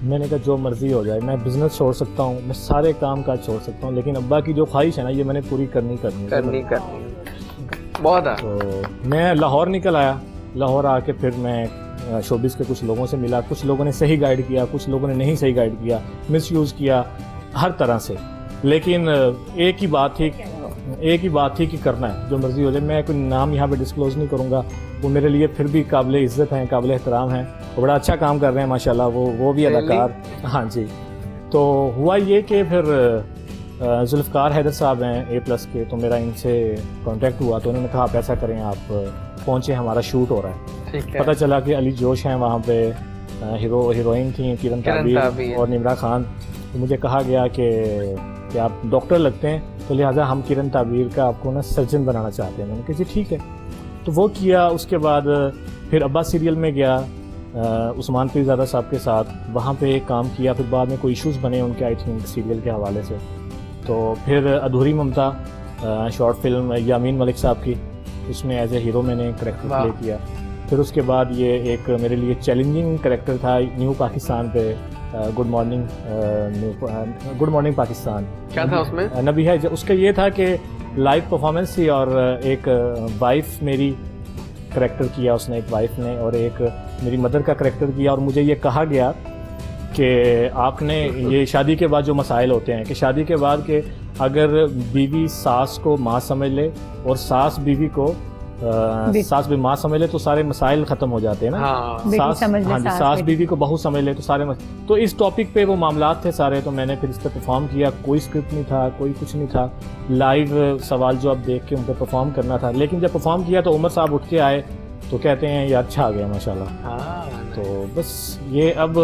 मैंने कहा जो मर्जी हो जाए, मैं बिजनेस छोड़ सकता हूँ, मैं सारे काम काज छोड़ सकता हूँ, लेकिन अब्बा की जो ख्वाहिश है ना, ये मैंने पूरी करनी करनी बहुत है। तो मैं लाहौर निकल आया। लाहौर आके फिर मैं शोबिस के कुछ लोगों से मिला। कुछ लोगों ने सही गाइड किया, कुछ लोगों ने नहीं सही गाइड किया, मिसयूज़ किया हर तरह से। लेकिन एक ही बात थी कि करना है, जो मर्जी हो जाए। मैं कोई नाम यहाँ पे डिस्क्लोज नहीं करूँगा। वो मेरे लिए फिर भी काबिल इज़्ज़त हैं, काबिल एहतराम हैं, वो बड़ा अच्छा काम कर रहे हैं माशाल्लाह। वो भी अदाकार। हाँ जी। तो हुआ ये कि फिर जुल्फ़कार हैदर साहब हैं A+ के, तो मेरा इनसे कांटेक्ट हुआ। तो उन्होंने कहा आप ऐसा करें, आप पहुँचे, हमारा शूट हो रहा है। ठीक है। पता चला कि अली जोश हैं वहाँ पे, हीरोइन थी किरण ताबीर और निम्रा खान। तो मुझे कहा गया कि आप डॉक्टर लगते हैं, तो लिहाजा हम किरण ताबीर का आपको ना सर्जन बनाना चाहते हैं। मैंने कहा जी ठीक है। तो वो किया। उसके बाद फिर अब्बा सीरियल में गया उस्मान पीरज़ादा साहब के साथ, वहाँ पे काम किया। फिर बाद में कोई इश्यूज़ बने उनके, आई थिंक सीरियल के हवाले से। तो फिर अधूरी ममता शॉर्ट फिल्म यामीन मलिक साहब की, उसमें एज ए हीरो मैंने करेक्टर प्ले किया। फिर उसके बाद ये एक मेरे लिए चैलेंजिंग करेक्टर था न्यू पाकिस्तान पे, गुड मॉर्निंग पाकिस्तान। क्या था उसमें? नबी है। उसका ये था कि लाइव परफॉर्मेंस थी, और एक वाइफ मेरी करेक्टर किया उसने, एक वाइफ ने, और एक मेरी मदर का करेक्टर किया। और मुझे ये कहा गया कि आपने ये शादी के बाद जो मसाइल होते हैं, कि शादी के बाद के अगर बीवी सास को माँ समझ ले और सास बीवी को सास भी माँ समझ ले तो सारे मसाइल ख़त्म हो जाते हैं ना। हाँ। सास बीवी को बहू समझ ले तो सारे तो इस टॉपिक पे वो मामलात थे सारे। तो मैंने फिर इस पर परफॉर्म किया। कोई स्क्रिप्ट नहीं था, कोई कुछ नहीं था, लाइव सवाल जवाब देख के उन पर परफॉर्म करना था। लेकिन जब परफॉर्म किया तो उमर साहब उठ के आए तो कहते हैं ये अच्छा आ गया माशाल्लाह। तो बस ये अब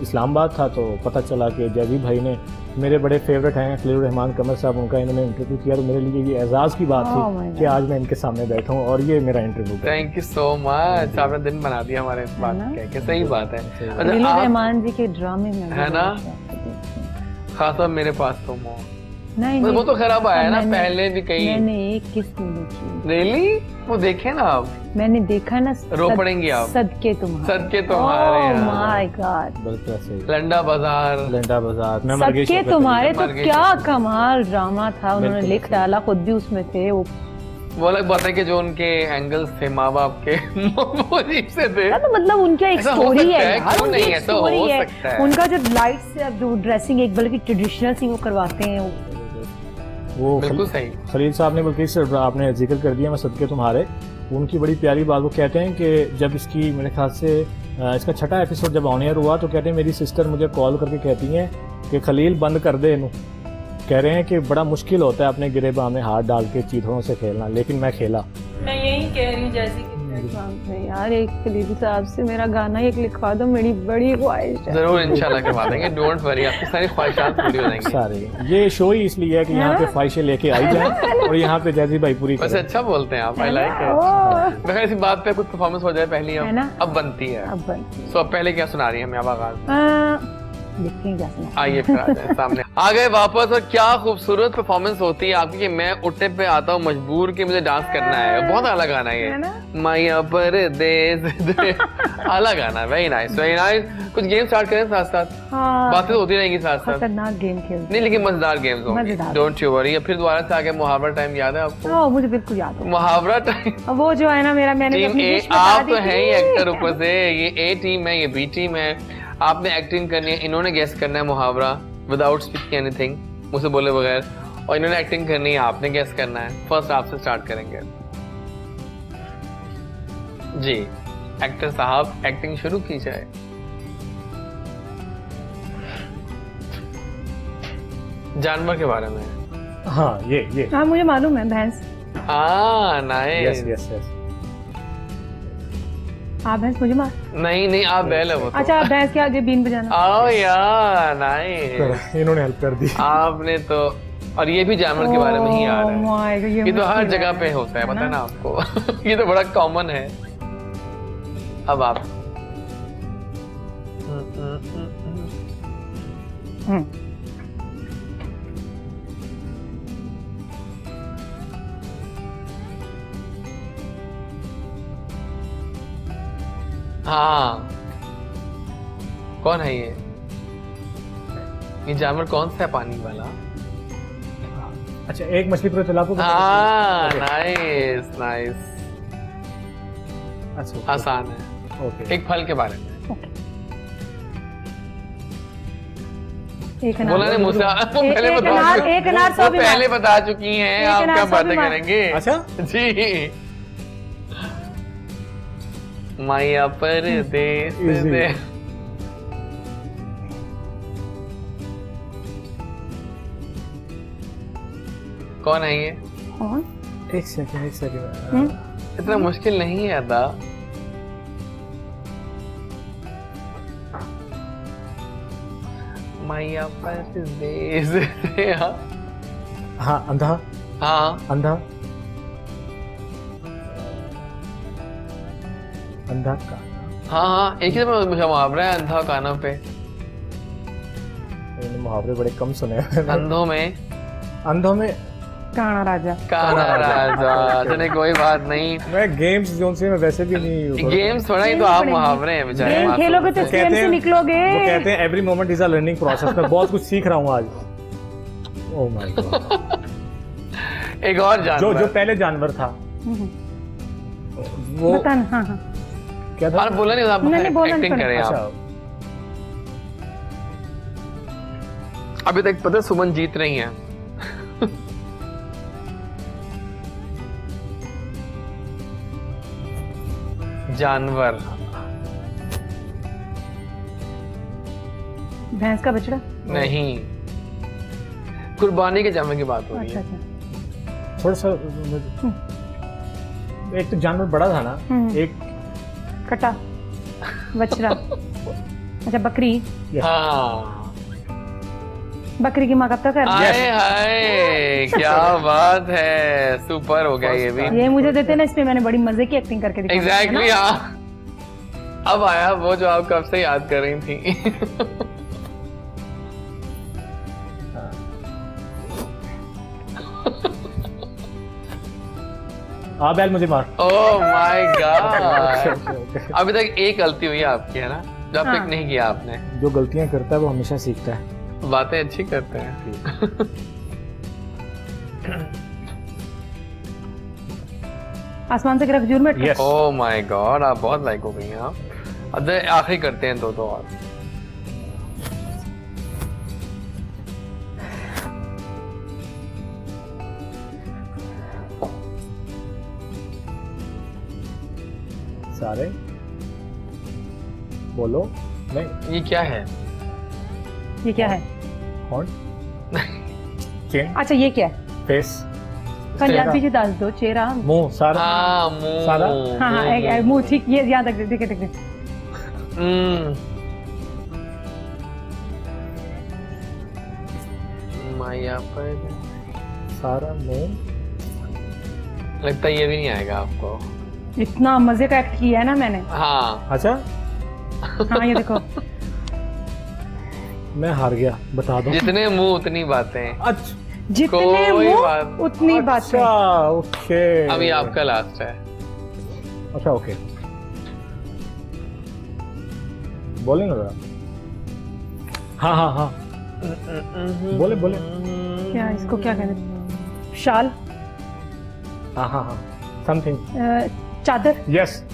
इस्लामाबाद था तो पता चला कि जयदीप भाई ने, मेरे बड़े फेवरेट हैं खलील रहमान कमर साहब, उनका इन्होंने इंटरव्यू किया। तो मेरे लिए ये एजाज़ की बात थी कि आज मैं इनके सामने बैठा हूँ और ये मेरा interview. Thank you so much, आपने दिन बना दिया हमारे इस बात कह के। सही बात है। खलील रहमान जी के ड्रामे में है ना, खासा मेरे पास तुम हो, नहीं वो तो खराब आया ना, मैंने- पहले भी कई। मैंने एक किस्त नहीं देखी। रियली? वो देखे ना आप, मैंने देखा ना, रो पड़ेंगी आप। सदके तुम्हारे, सदके तुम्हारे यार। माय गॉड, बिल्कुल सही। लंडा बाजार, लंडा बाजार, मैं मर गई सदके शौकत तुम्हारे, तो मर गई क्या शौकत। कमाल ड्रामा था, उन्होंने बिल्कुल। लिख डाला, खुद भी उसमें थे वो अलग बात है कि जो उनके एंगल्स थे माँ बाप के वो अजीब से थे। तो मतलब उनका एक ऐसा हो स्टोरी सकता है है, यार, क्यों उनकी नहीं, एक ऐसा हो स्टोरी है। सकता है। उनका जो लाइट से अब जो ड्रेसिंग एक बल्कि ट्रेडिशनल सी वो करवाते हैं वो बिल्कुल सही। खलील साहब ने बल्कि सिर्फ आपने जिक्र कर दिया, मैं सदके तुम्हारे, उनकी बड़ी प्यारी बात वो कहते हैं कि जब इसकी मेरे ख्याल से इसका छठा एपिसोड जब ऑन एयर हुआ तो कहते हैं मेरी सिस्टर मुझे कॉल करके कहती हैं कि खलील बंद कर दे इनू, कह रहे हैं कि बड़ा मुश्किल होता है अपने गिरेबान में हाथ डाल के चीथड़ों से खेलना, लेकिन मैं खेला। मैं यही कह रही हूँ जैसे कि यार एक खलील साहब से मेरा गाना एक लिखवा दो, मेरी बड़ी ख्वाहिश है। जरूर इंशाल्लाह करवा देंगे, डोंट वरी, आपकी सारी ख्वाहिशात पूरी हो जाएंगी। सारे ये शो ही इसलिए है कि यहाँ पे ख्वाहिशें लेके आई जाए और यहाँ पे जैजी भाई पूरी वैसे करें। अच्छा बोलते हैं आप, आई लाइक इट। ओह, मैं इसी बात पे कुछ परफॉर्मेंस हो जाए पहली, है ना? अब बनती है। अब बनती सो अब पहले क्या सुना रही है मैं अब आगाज? है। देखते हैं क्या सुना। आइए फिर आ जाए सामने। आ गए वापस, और क्या खूबसूरत परफॉर्मेंस होती है आपकी कि मैं उठे पे आता हूँ मजबूर कि मुझे डांस करना है। बहुत अलग गाना है है ये, ना? माया परदेस दे। अलग गाना है, वेरी नाइस वेरी नाइस। कुछ गेम स्टार्ट करें साथ साथ, हाँ, बातें तो होती रहेंगी साथ साथ। खतरनाक गेम खेलते नहीं लेकिन मजेदार गेम्स होंगे, मजेदार। Don't you worry. फिर दोबारा से आ गया मुहावरा टाइम, याद है आपको? हैं। मुझे बिल्कुल याद है। मुहावरा टाइम। अब वो जो है ना मेरा, मैंने तो टीम अपनी ए, डिश बता आप दी तो हैं ही थी। एक्टर ऊपर से, ये ए टीम है, ये बी टीम है। आपने एक्टिंग करनी है, इन्होंने गेस करना है मुहावरा विदाउट स्पीकिंग एनीथिंग, मुझसे बोले बगैर, और इन्होंने एक्टिंग करनी है, आपने गेस करना है। फर्स्ट आपसे स्टार्ट करेंगे जी। एक्टर साहब एक्टिंग शुरू की जाए। जानवर के बारे में। हाँ ये हाँ मुझे मालूम है, भैंस। हाँ यस नाइस। Yes yes. आप भैंस मुझे मार। नहीं नहीं आप बैल है वो तो। अच्छा, आप भैंस के आगे बीन बजाना। आओ यार नाइस। इन्होंने हेल्प कर दी। आपने तो, और ये भी जानवर के बारे में ही आ रहा है। Oh my God, ये तो हर मुश्किल जगह है। पे होता है, पता है ना? ना आपको। ये तो बड़ा कॉमन है। अब आप हम्म, हाँ, कौन है ये जानवर कौन सा है पानी वाला? अच्छा, एक मछली पूरे तालाब को हाँ Okay. नाइस नाइस, अच्छा आसान है। ओके। एक फल के बारे में एक अनार। बोला नहीं मुझसे, वो एक- पहले एक बता अनार- चुकी- एक अनार वो सौ भी पहले मार। बता चुकी हैं। एक आप अनार क्या सौ बातें भी मार। करेंगे? अच्छा जी। माया परदेस Easy. दे। कौन है ये? कौन? एक सेकंड हम्म? इतना मुश्किल नहीं है अदा। माया परदेस दे। हाँ अंधा हाँ अंधा अंधा का हाँ, एक ही तो मुहावरा है अंधा कानों पे। मैंने मुहावरे बड़े कम सुने हैं। अंधों में अंधों में काना राजा। काना राजा। चले कोई बात नहीं, मैं गेम्स जोन से मैं वैसे भी नहीं गेम्स थोड़ा ही तो आप मुहावरे हैं बेचारे। गेम मासूम खेलोगे तो से। स्ट्रेन से निकलोगे। वो कहते हैं every moment is a learning process. मैं बहुत कुछ सीख रहा हूँ आज। ओह माय गॉड। एक और जानवर जो पहले जानवर था वो बता ना। हाँ हाँ, क्या था? और बोला नहीं आप नहीं, बोला नहीं, एक्टिंग करें अच्छा आप। अभी तक पता है सुमन जीत रही हैं। जानवर, भैंस का बछड़ा। नहीं, कुर्बानी के जानवर की बात हो रही अच्छा है। अच्छा। थोड़ा सा एक तो जानवर बड़ा था ना, हम्म। एक कटा बछड़ा। अच्छा, बकरी। हाँ, बकरी की माँ कब तक है? हाय हाय, क्या बात है, सुपर हो गया ये भी। ये मुझे देते ना, इसमें मैंने बड़ी मजे की एक्टिंग करके दिखाई। एग्जैक्टली हाँ, अब आया वो जो आप कब से याद कर रही थी। बैल मुझे मार। ओह माय गॉड। अभी तक एक गलती हुई है आपकी, है ना, जो अब तक नहीं किया आपने। जो गलतियां करता है वो हमेशा सीखता है। बातें अच्छी करते हैं। आसमान से गिरा खजूर में अटका। Yes. ओह माय गॉड, आप बहुत लाइक हो गई हैं आप। अब आखिरी करते हैं दो और। सारे बोलो। नहीं, ये क्या है? ये क्या है? हॉर्न, चिन, अच्छा ये क्या है? फेस, पंजाबी जी दस दो। चेहरा, मुंह, सारा। हाँ, मुंह। सारा? हाँ हाँ मुंह, ठीक, ये याद रख, देखे देखे। माया पर सारा, मुंह। लगता है ये भी नहीं आएगा आपको। इतना मजे का एक्ट किया है ना मैंने। हाँ। अच्छा, हाँ ये देखो। मैं हार गया, बता दो। जितने मुंह उतनी बातें। अच्छा, जितने कोई मुंह बात- उतनी बातें। अच्छा, ओके। अभी आपका लास्ट है। अच्छा, ओके, बोले ना जरा। हाँ हाँ हाँ, बोले बोले। क्या इसको क्या कहते हैं? शाल, हाँ हाँ हाँ, समथिंग। चादर, यस।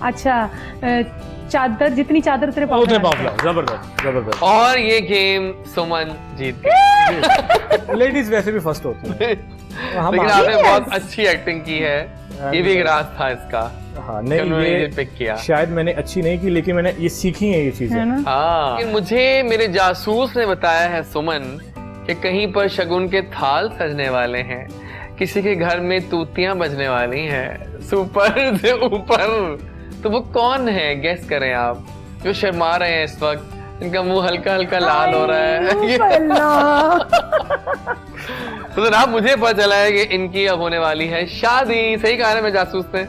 अच्छा, चादर, जितनी चादर उतने पाँव उतने में पाँव डालते हैं। फैलाओ, जबरदस्त जबरदस्त। और ये गेम सुमन जीत गई। लेडीज वैसे भी फर्स्ट होती है। हम लेकिन आगे- आपने बहुत अच्छी एक्टिंग की है। ये भी एक राज था इसका। हाँ, कि नहीं, उन्होंने ये ये पिक किया। शायद मैंने अच्छी नहीं की, लेकिन मैंने ये सीखी है ये चीजें। है ना? हाँ, लेकिन मुझे मेरे जासूस ने बताया है सुमन कि कहीं पर शगुन के थाल सजने वाले हैं, किसी के घर में तूतियां बजने वाली हैं सुपर से ऊपर। तो वो कौन है, गेस करें आप, जो शर्मा रहे हैं इस वक्त, इनका मुंह हल्का हल्का लाल हो रहा है। ये तो जनाब मुझे पता चला है कि इनकी अब होने वाली है शादी। सही कहा है मैं जासूस ने।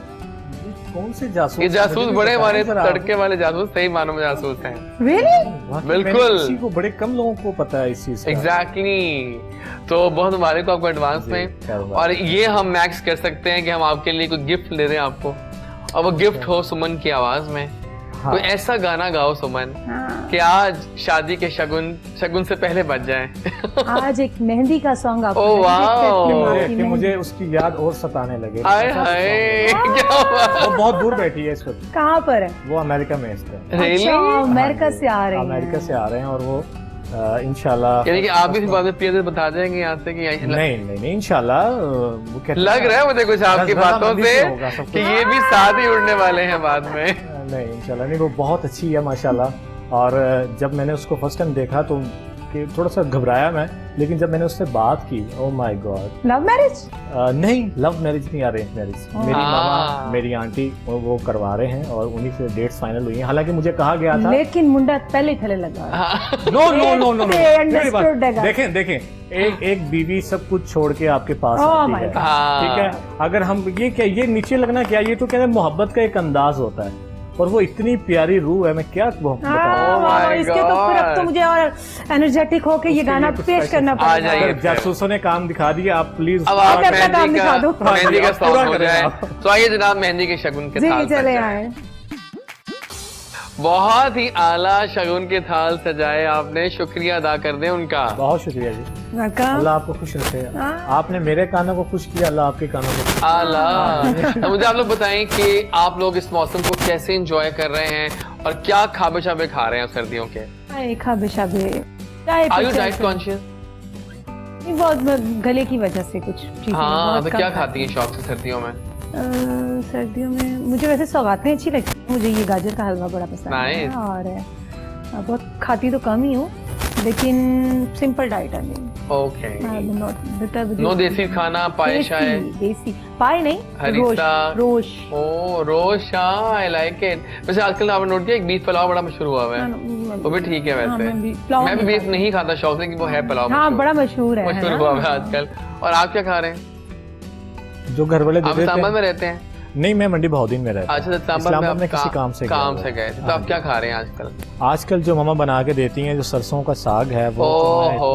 कौन से जासूस? ये जासूस मुझे बड़े बताएं वाले जरा आप। तड़के वाले जासूस सही मानो में जासूस हैं। Really? वाकई बिल्कुल। मैंने किसी को, बड़े कम लोगों को पता है इस चीज का। एग्जैक्टली। तो बहुत मुबारक हो आपको एडवांस जी, में। क्या बात। और ये हम मैक्स कर सकते हैं कि हम आपके लिए कोई गिफ्ट दे दें आपको, और वो गिफ्ट हो सुमन की आवाज में। हाँ। कोई ऐसा गाना गाओ सुमन हाँ। कि आज शादी के शगुन से पहले बज जाए। आज एक मेहंदी का सॉन्ग आपको ओह, वाओ। कि मुझे उसकी याद और सताने लगे। हाय ऐसा हाय, song है। क्या बात। वो बहुत दूर बैठी है इस वक्त। कहाँ पर है? वो अमेरिका में है इस टाइम। Really? अच्छा, अमेरिका से आ रहे हैं। अमेरिका से आ रहे हैं, और वो इंशाल्लाह। यानी कि आप भी इस बात में प्रिय बता देंगे यहाँ से कि नहीं नहीं नहीं, इंशाल्लाह। वो कहते लग हैं- रहा है मुझे कुछ आपकी रज़ा बातों मंदी से होगा सब कि कुछ। ये भी साथ ही उड़ने वाले हैं बाद में। नहीं, इंशाल्लाह नहीं, वो बहुत अच्छी है माशाल्लाह। और जब मैंने उसको फर्स्ट टाइम देखा तो कि थोड़ा सा घबराया मैं, लेकिन जब मैंने उससे बात की, ओह माय गॉड। Love marriage? नहीं, लव मैरिज नहीं, अरेंज मैरिज। मेरी मामा, मेरी आंटी वो करवा रहे हैं, और उन्हीं से डेट्स फाइनल हुई हैं। हालांकि मुझे कहा गया था। लेकिन मुंडा पहले ही थले लगा। No no no no, understood है। देखें देखें, एक बीवी सब कुछ छोड़ के आपके पास Oh आती my है, God. ठीक है। अगर हम ये क्या, ये नीचे लगना क्या, ये तो कहते हैं मोहब्बत का एक अंदाज होता है, और वो इतनी प्यारी रूह है, मैं क्या बताऊं। Oh my इसके तो फिर अब तो God. मुझे और एनर्जेटिक होके ये उसके गाना लिए कुछ पेश special- करना आ पड़ेगा। जाइए। अगर जासूसों ने काम दिखा दिया, आप प्लीज। अब आप क्या काम मेहंदी दिखा दो। का पूरा सॉन्ग हो करें जाए। आप। तो आइए जनाब, मेहंदी के शगुन के जी थाल चले सजाए। आए। बहुत ही आला शगुन के थाल सजाए आपने, शुक्रिया अदा कर दें उनका। बहुत शुक्रिया जी, वेलकम। अल्लाह आपको खुश रखे। हाँ। आपने मेरे कानों को खुश किया, अल्लाह आपके कानों को खुश किया। आला। तो मुझे आप लोग बताएं कि आप लोग इस मौसम को कैसे एंजॉय कर रहे हैं और क्या खाबे शाबे खा रहे हैं सर्दियों के। खाबे शाबे। Are you diet conscious? बहुत गले की वजह से कुछ चीजें हाँ, बहुत तो कम क्या खाती खाती हैं शौक से सर्दियों में? सर्दियों में मुझे वैसे सौगातें अच्छी लगती हैं। मुझे ये गाजर का हलवा बड़ा पसंद है। Nice. और बहुत खाती तो कम ही हूँ, लेकिन सिंपल डाइट है मेरी। ओके। नॉट नो देसी खाना, पाए शाय, देसी पाए नहीं, हरीसा। रोश। ओ रोश, आई लाइक इट। वैसे आजकल आपने नोट किया एक बीफ पुलाव बड़ा मशहूर हुआ हुआ है, वो भी ठीक है हाँ, वैसे। मैं भी पुलाव मैं भी नहीं बीफ नहीं खाता शौक से, कि वो है पुलाव हाँ मशहूर। बड़ा मशहूर है मशहूर ना? हुआ है आजकल। और आप क्या खा रहे हैं? जो घर वाले दे आप देते इस्लामाबाद हैं। में रहते हैं? नहीं, मैं मंडी बहाउद्दीन में रहता अच्छा, हूँ। इस्लामाबाद में किसी काम से गए थे। तो आप क्या खा रहे हैं आजकल? आजकल जो मामा बना के देती हैं, जो सरसों का साग है वो,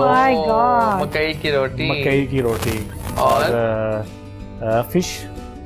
My God. मकई की रोटी और फिश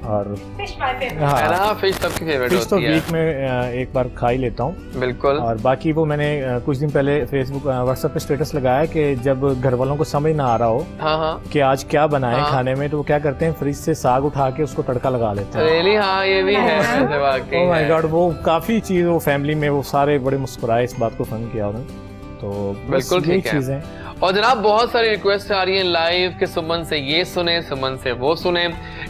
और है ना, फिश सबकी फेवरेट फिश तो होती है। वीक में एक बार खा ही लेता हूँ। बिल्कुल। और बाकी वो मैंने कुछ दिन पहले फेसबुक व्हाट्सएप पे स्टेटस लगाया कि जब घर वालों को समझ ना आ रहा हो हाँ कि आज क्या बनाए हाँ। खाने में, तो वो क्या करते हैं, फ्रिज से साग उठा के उसको तड़का लगा लेते हैं। रियली? हाँ, ये भी है वैसे वाकई ओह माय है। गॉड, वो काफी चीज, वो फैमिली में वो सारे बड़े मुस्कुराए, इस बात को फन किया उन्होंने। तो बिल्कुल यही ठीक है। चीजें। और जनाब बहुत सारी रिक्वेस्ट आ रही है लाइव के, सुमन से ये सुने, सुमन से वो सुने।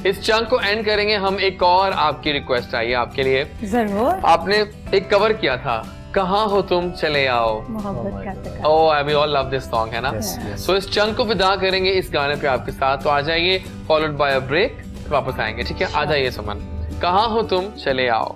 इस चंक को एंड करेंगे हम, एक और आपकी रिक्वेस्ट आई है आपके लिए। जरूर। आपने एक कवर किया था, कहाँ हो तुम चले आओ। मोहब्बत का तकाज़ा। Oh, we all love this song, है ना? Yes, yes. सो इस चंक को विदा करेंगे इस गाने पे आपके साथ। तो आ जाइए, फॉलोड बाय अ ब्रेक, वापस आएंगे, ठीक है? आ जाइए सुमन, कहाँ हो तुम चले आओ।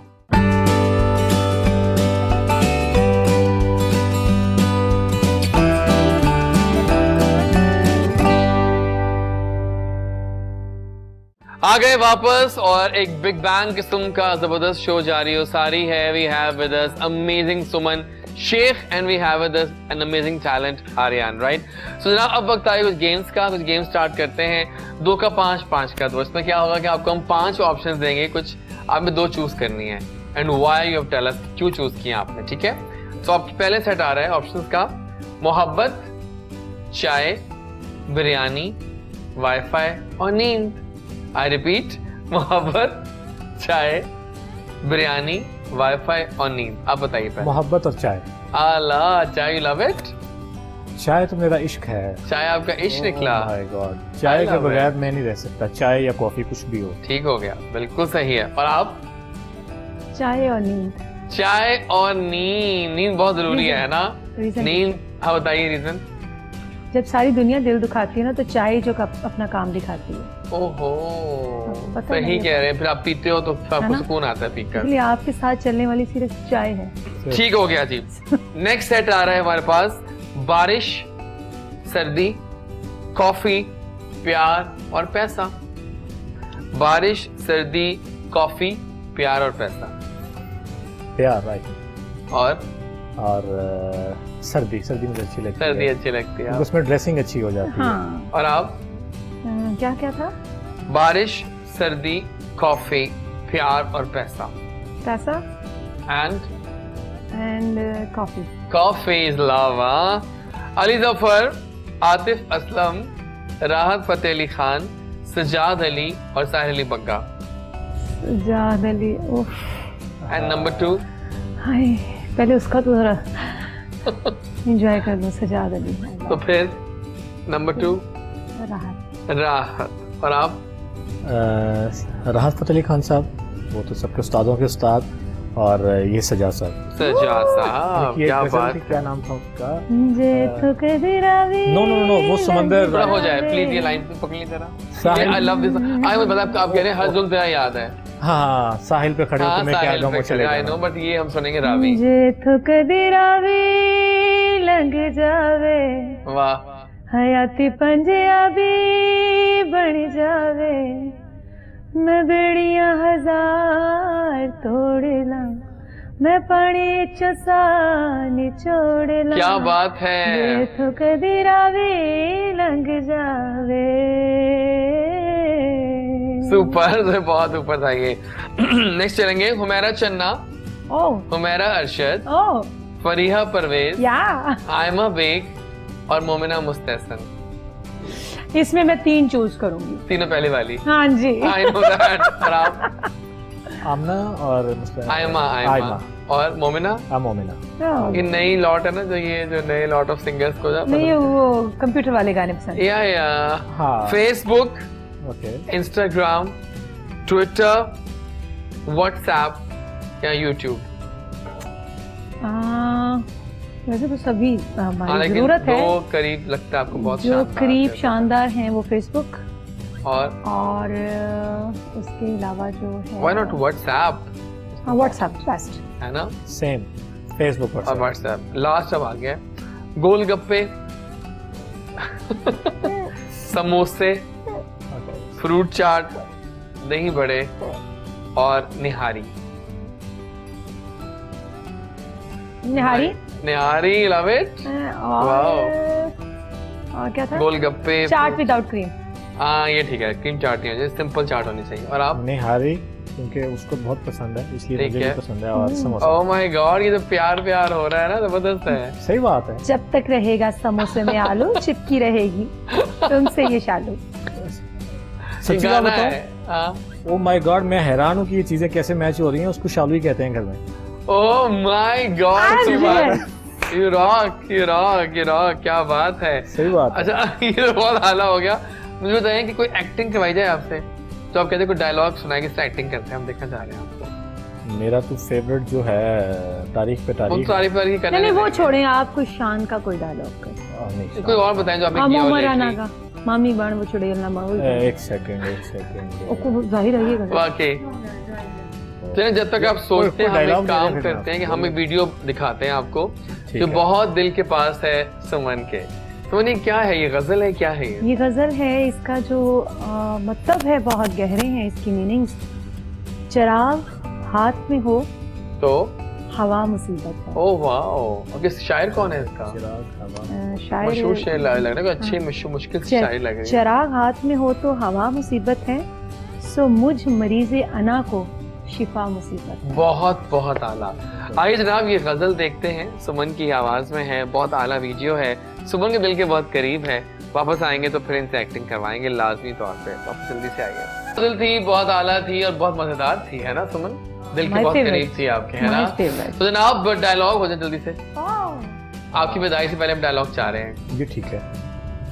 आ गए वापस और एक बिग बैंग किस्म का जबरदस्त शो जारी हो सारी है। We have with us amazing Suman Sheikh and we have with us an amazing talent Aryan, right? So जनाब अब वक्त आए कुछ गेम्स का। कुछ गेम स्टार्ट करते हैं, 2 का 5, 5 का 2। इसमें क्या होगा कि आपको हम 5 ऑप्शंस देंगे, कुछ आपने 2 चूज करनी है and why you have tell us क्यों चूज किया आपने, ठीक है? तो आपके पहले सेट आ रहा है ऑप्शंस का, मोहब्बत, चाय, बिरयानी, वाईफाई और नींद। आई रिपीट, मोहब्बत, चाय, बिरयानी, वाईफाई और नींद। आप बताइए पहले। मोहब्बत और चाय। आला, चाय, यू लव इट? चाय तो मेरा इश्क है। चाय आपका इश्क निकला? माय गॉड, चाय के बगैर मैं नहीं रह सकता, चाय या कॉफी कुछ भी हो। ठीक हो गया, बिल्कुल सही है। और आप? चाय और नींद। चाय और नींद। नींद बहुत जरूरी है ना? Reason? नींद, हाँ बताइए रीजन। जब सारी दुनिया दिल दुखाती है ना, तो चाय जो अपना काम दिखाती है। ओहो, पता सही नहीं कह रहे हैं। फिर आप पीते हो तो आपको ना? सुकून आता है पीकर। इसलिए आपके साथ चलने वाली सिर्फ चाय है। ठीक हो गया जी। नेक्स्ट सेट आ रहा है हमारे पास, बारिश, सर्दी, कॉफी, प्यार और पैसा। बारिश, सर्दी, कॉफी, प्यार और पैसा। प्यार, राइट। और सर्दी मुझे अच्छी लगती है। सर्दी अच्छी लगती है। उसमें ड्रेसिंग अच्छी हो जाती है। हाँ। और आप? क्या क्या था? बारिश, सर्दी, कॉफी, प्यार और पैसा। पैसा and coffee. Coffee is love. Ali Zafar, Atif Aslam, राहत फतेह अली खान, सजाद अली और साहिल अली बग्गा। सजाद अली। उफ। And number 2? हाय, पहले उसका तो जरा एंजॉय कर लो। सजाद अली। तो फिर नंबर 2? राहत। राहत। और आप? राहत फतेह अली खान साहब, वो तो सबके उस्तादों के उस्ताद, और ये सजा साहब। सजा साहब, क्या बात। क्या नाम था उसका? जे तो कदरावी। नो, वो समंदर। पूरा हो जाए प्लीज, ये लाइन पकड़ ली जरा। साहिल। I love this. आई मुझे पता आप कह रहे हैं हर जुल्म तेरा याद है। हाँ, साहिल पे खड़े होकर मैं क्या साहिल गम पे चले आई नो, बट ये हम सुनेंगे रावी। जे तो कदरावी लग जावे, वाह। हयाती पंजाबी बन जावे, मैं बेड़ियां 1000 तोड़ ला, मैं पानी चसा निचोड़ ला। क्या बात है। जे तो कदरावी लग जावे। सुपर, बहुत ऊपर था ये। नेक्स्ट चलेंगे, हुमैरा चन्ना, ओह हुमैरा अरशद, ओह फरीहा परवेज, या। आयमा बेग और मोमिना मुस्तहसन। इसमें मैं 3 चूज करूंगी। तीनों पहले वाली। हाँ जी। I know that. और आप? आमना और आयमा और मोमिना। ओह, ये नई लॉट है ना, जो ये जो नए लॉट ऑफ सिंगर्स को नहीं, वो कंप्यूटर वाले गाने पसंद। या हाँ। Facebook, okay, Instagram, Twitter, WhatsApp या यूट्यूब। वैसे तो सभी हमारी लेकिन जरूरत है। 2 करीब लगता है आपको बहुत जो शानदार करीब है। शानदार हैं वो फेसबुक और उसके अलावा जो है why not WhatsApp? WhatsApp best है ना? सेम, फेसबुक और व्हाट्सएप लास्ट अब आ गया। गोलगप्पे, समोसे, फ्रूट चाट, दही बड़े और निहारी? निहारी। निहारी, लव इट। और क्या था? गोलगप्पे, चाट विदाउट क्रीम। हाँ ये ठीक है, क्रीम चाट नहीं होनी चाहिए, सिंपल चाट होनी चाहिए। और आप? निहारी, क्योंकि उसको बहुत पसंद है इसलिए मुझे भी पसंद है। और समोसा। ओह माय गॉड, ये तो प्यार प्यार हो रहा है ना, जबरदस्त है। सही बात है। जब तक रहेगा समोसे में आलू चिपकी रहेगी तुमसे ये शालू। सच्ची बात बताओ, ओह माय गॉड, मैं हैरान हूँ कि ये चीजें कैसे मैच हो रही हैं। उसको शालू ही कहते हैं घर में। ओह my God, you rock, you rock, you rock, क्या बात है। सही बात है। अच्छा ये तो बहुत आला हो गया। मुझे बताइए कि कोई एक्टिंग करवाई जाए आपसे, तो आप कहते हैं कोई डायलॉग सुनाए, किस तरह एक्टिंग करते हैं, हम देखना चाह रहे हैं आपको। मेरा तो फेवरेट जो है तारीख पे तारीख। तारीफ करने नहीं, वो छोड़ें, आप कुछ शान का कोई डायलॉग कर। कोई और बताएं जो आपने किया हो राना का मामी बाण वो छुड़े ना माओ। एक सेकंड ओको जाहिर है ये वाकई। चलिए, जब तक आप सोचते हैं, हम एक काम करते हैं कि हम एक वीडियो दिखाते हैं आपको जो बहुत दिल के पास है सुमन के। तो ये क्या है, ये गजल है, क्या है ये गजल है। इसका जो मतलब है बहुत गहरे हैं इसकी मीनिंग्स। चिराग हाथ में हो तो हवा मुसीबत है। ओह वाह। ओके, शायर कौन है इसका? शायर मशहूर शायर लग रहा है, अच्छी मुश्किल से शायर लग रही है। चिराग हाथ में हो तो हवा मुसीबत है, सो मुझ मरीज़े अना को शिफा मुसीबत है। बहुत बहुत आला। आइए जनाब, ये गजल देखते हैं, सुमन की आवाज में है, बहुत आला वीडियो है, सुमन के दिल के बहुत करीब है। वापस आएंगे तो फिर इनसे एक्टिंग करवाएंगे लाजमी तौर पे। वापस जल्दी से आइए। गजल थी, बहुत आला थी और बहुत मजेदार थी, है ना सुमन? दिल के बहुत करीब थी आपके, है ना? तो जनाब डायलॉग हो जाए जल्दी से। आपकी बधाई से पहले हम डायलॉग चाह रहे हैं। ये ठीक है।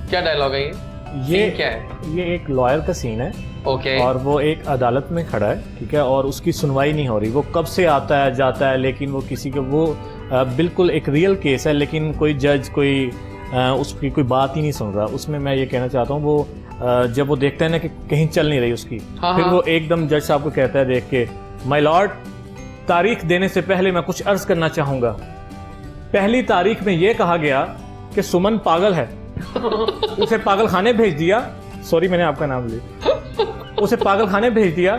क्या डायलॉग है ये क्या है? ये एक लॉयर का सीन है। ओके। और वो एक अदालत में खड़ा है, ठीक है, और उसकी सुनवाई नहीं हो रही। वो कब से आता है जाता है, लेकिन वो किसी को वो बिल्कुल एक रियल केस है, लेकिन कोई जज कोई उसकी कोई बात ही नहीं सुन रहा। उसमें मैं ये कहना चाहता हूँ, वो जब वो देखता है ना कि कहीं चल नहीं रही उसकी, फिर वो एकदम जज साहब को कहता है देख के, माय लॉर्ड, तारीख देने से पहले मैं कुछ अर्ज करना चाहूंगा। पहली तारीख में ये कहा गया कि सुमन पागल है, उसे पागल खाने भेज दिया। सॉरी मैंने आपका नाम लिया। उसे पागल खाने भेज दिया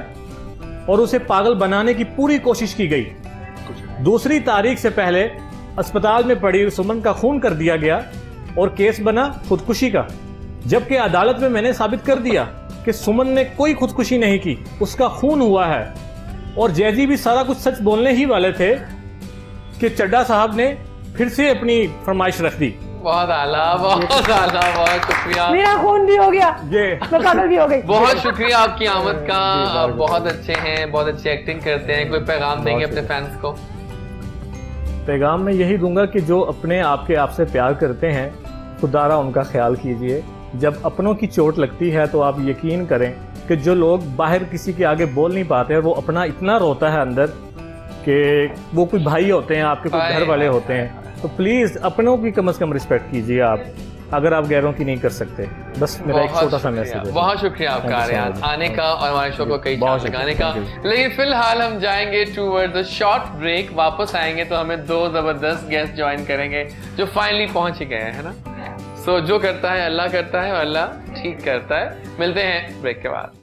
और उसे पागल बनाने की पूरी कोशिश की गई। दूसरी तारीख से पहले अस्पताल में पड़ी सुमन का खून कर दिया गया और केस बना खुदकुशी का, जबकि अदालत में मैंने साबित कर दिया कि सुमन ने कोई खुदकुशी नहीं की, उसका खून हुआ है। और जैजी भी सारा कुछ सच बोलने ही वाले थे कि चड्डा साहब ने फिर से अपनी फरमाइश रख दी। बहुत आला, बहुत आला, बहुत शुक्रिया। मेरा खून भी हो गया, मैं पागल भी हो गई। बहुत शुक्रिया आपकी आमद का। आप बहुत अच्छे हैं, बहुत अच्छी एक्टिंग करते हैं। कोई पैगाम देंगे अपने फैंस को? पैगाम मैं यही दूंगा कि जो अपने आपके आपसे प्यार करते हैं, खुदारा उनका ख्याल कीजिए। जब अपनों की चोट लगती है तो आप यकीन करें कि जो लोग बाहर किसी के आगे बोल नहीं पाते हैं, वो अपना इतना रोता है अंदर कि वो कोई भाई होते हैं आपके, कोई घर वाले होते हैं। तो प्लीज अपनों की कम से कम रिस्पेक्ट कीजिए आप, अगर आप गैरों की नहीं कर सकते। बस मेरा एक छोटा सा मैसेज है। बहुत शुक्रिया आपका आने का और हमारे शो को कई चांस लगाने का। लेकिन फिलहाल हम जाएंगे टूवर्ड्स द शॉर्ट ब्रेक। वापस आएंगे तो हमें दो जबरदस्त गेस्ट ज्वाइन करेंगे जो फाइनली पहुंच ही गए हैं ना। सो जो करता है अल्लाह करता है और अल्लाह ठीक करता है। मिलते हैं ब्रेक के बाद।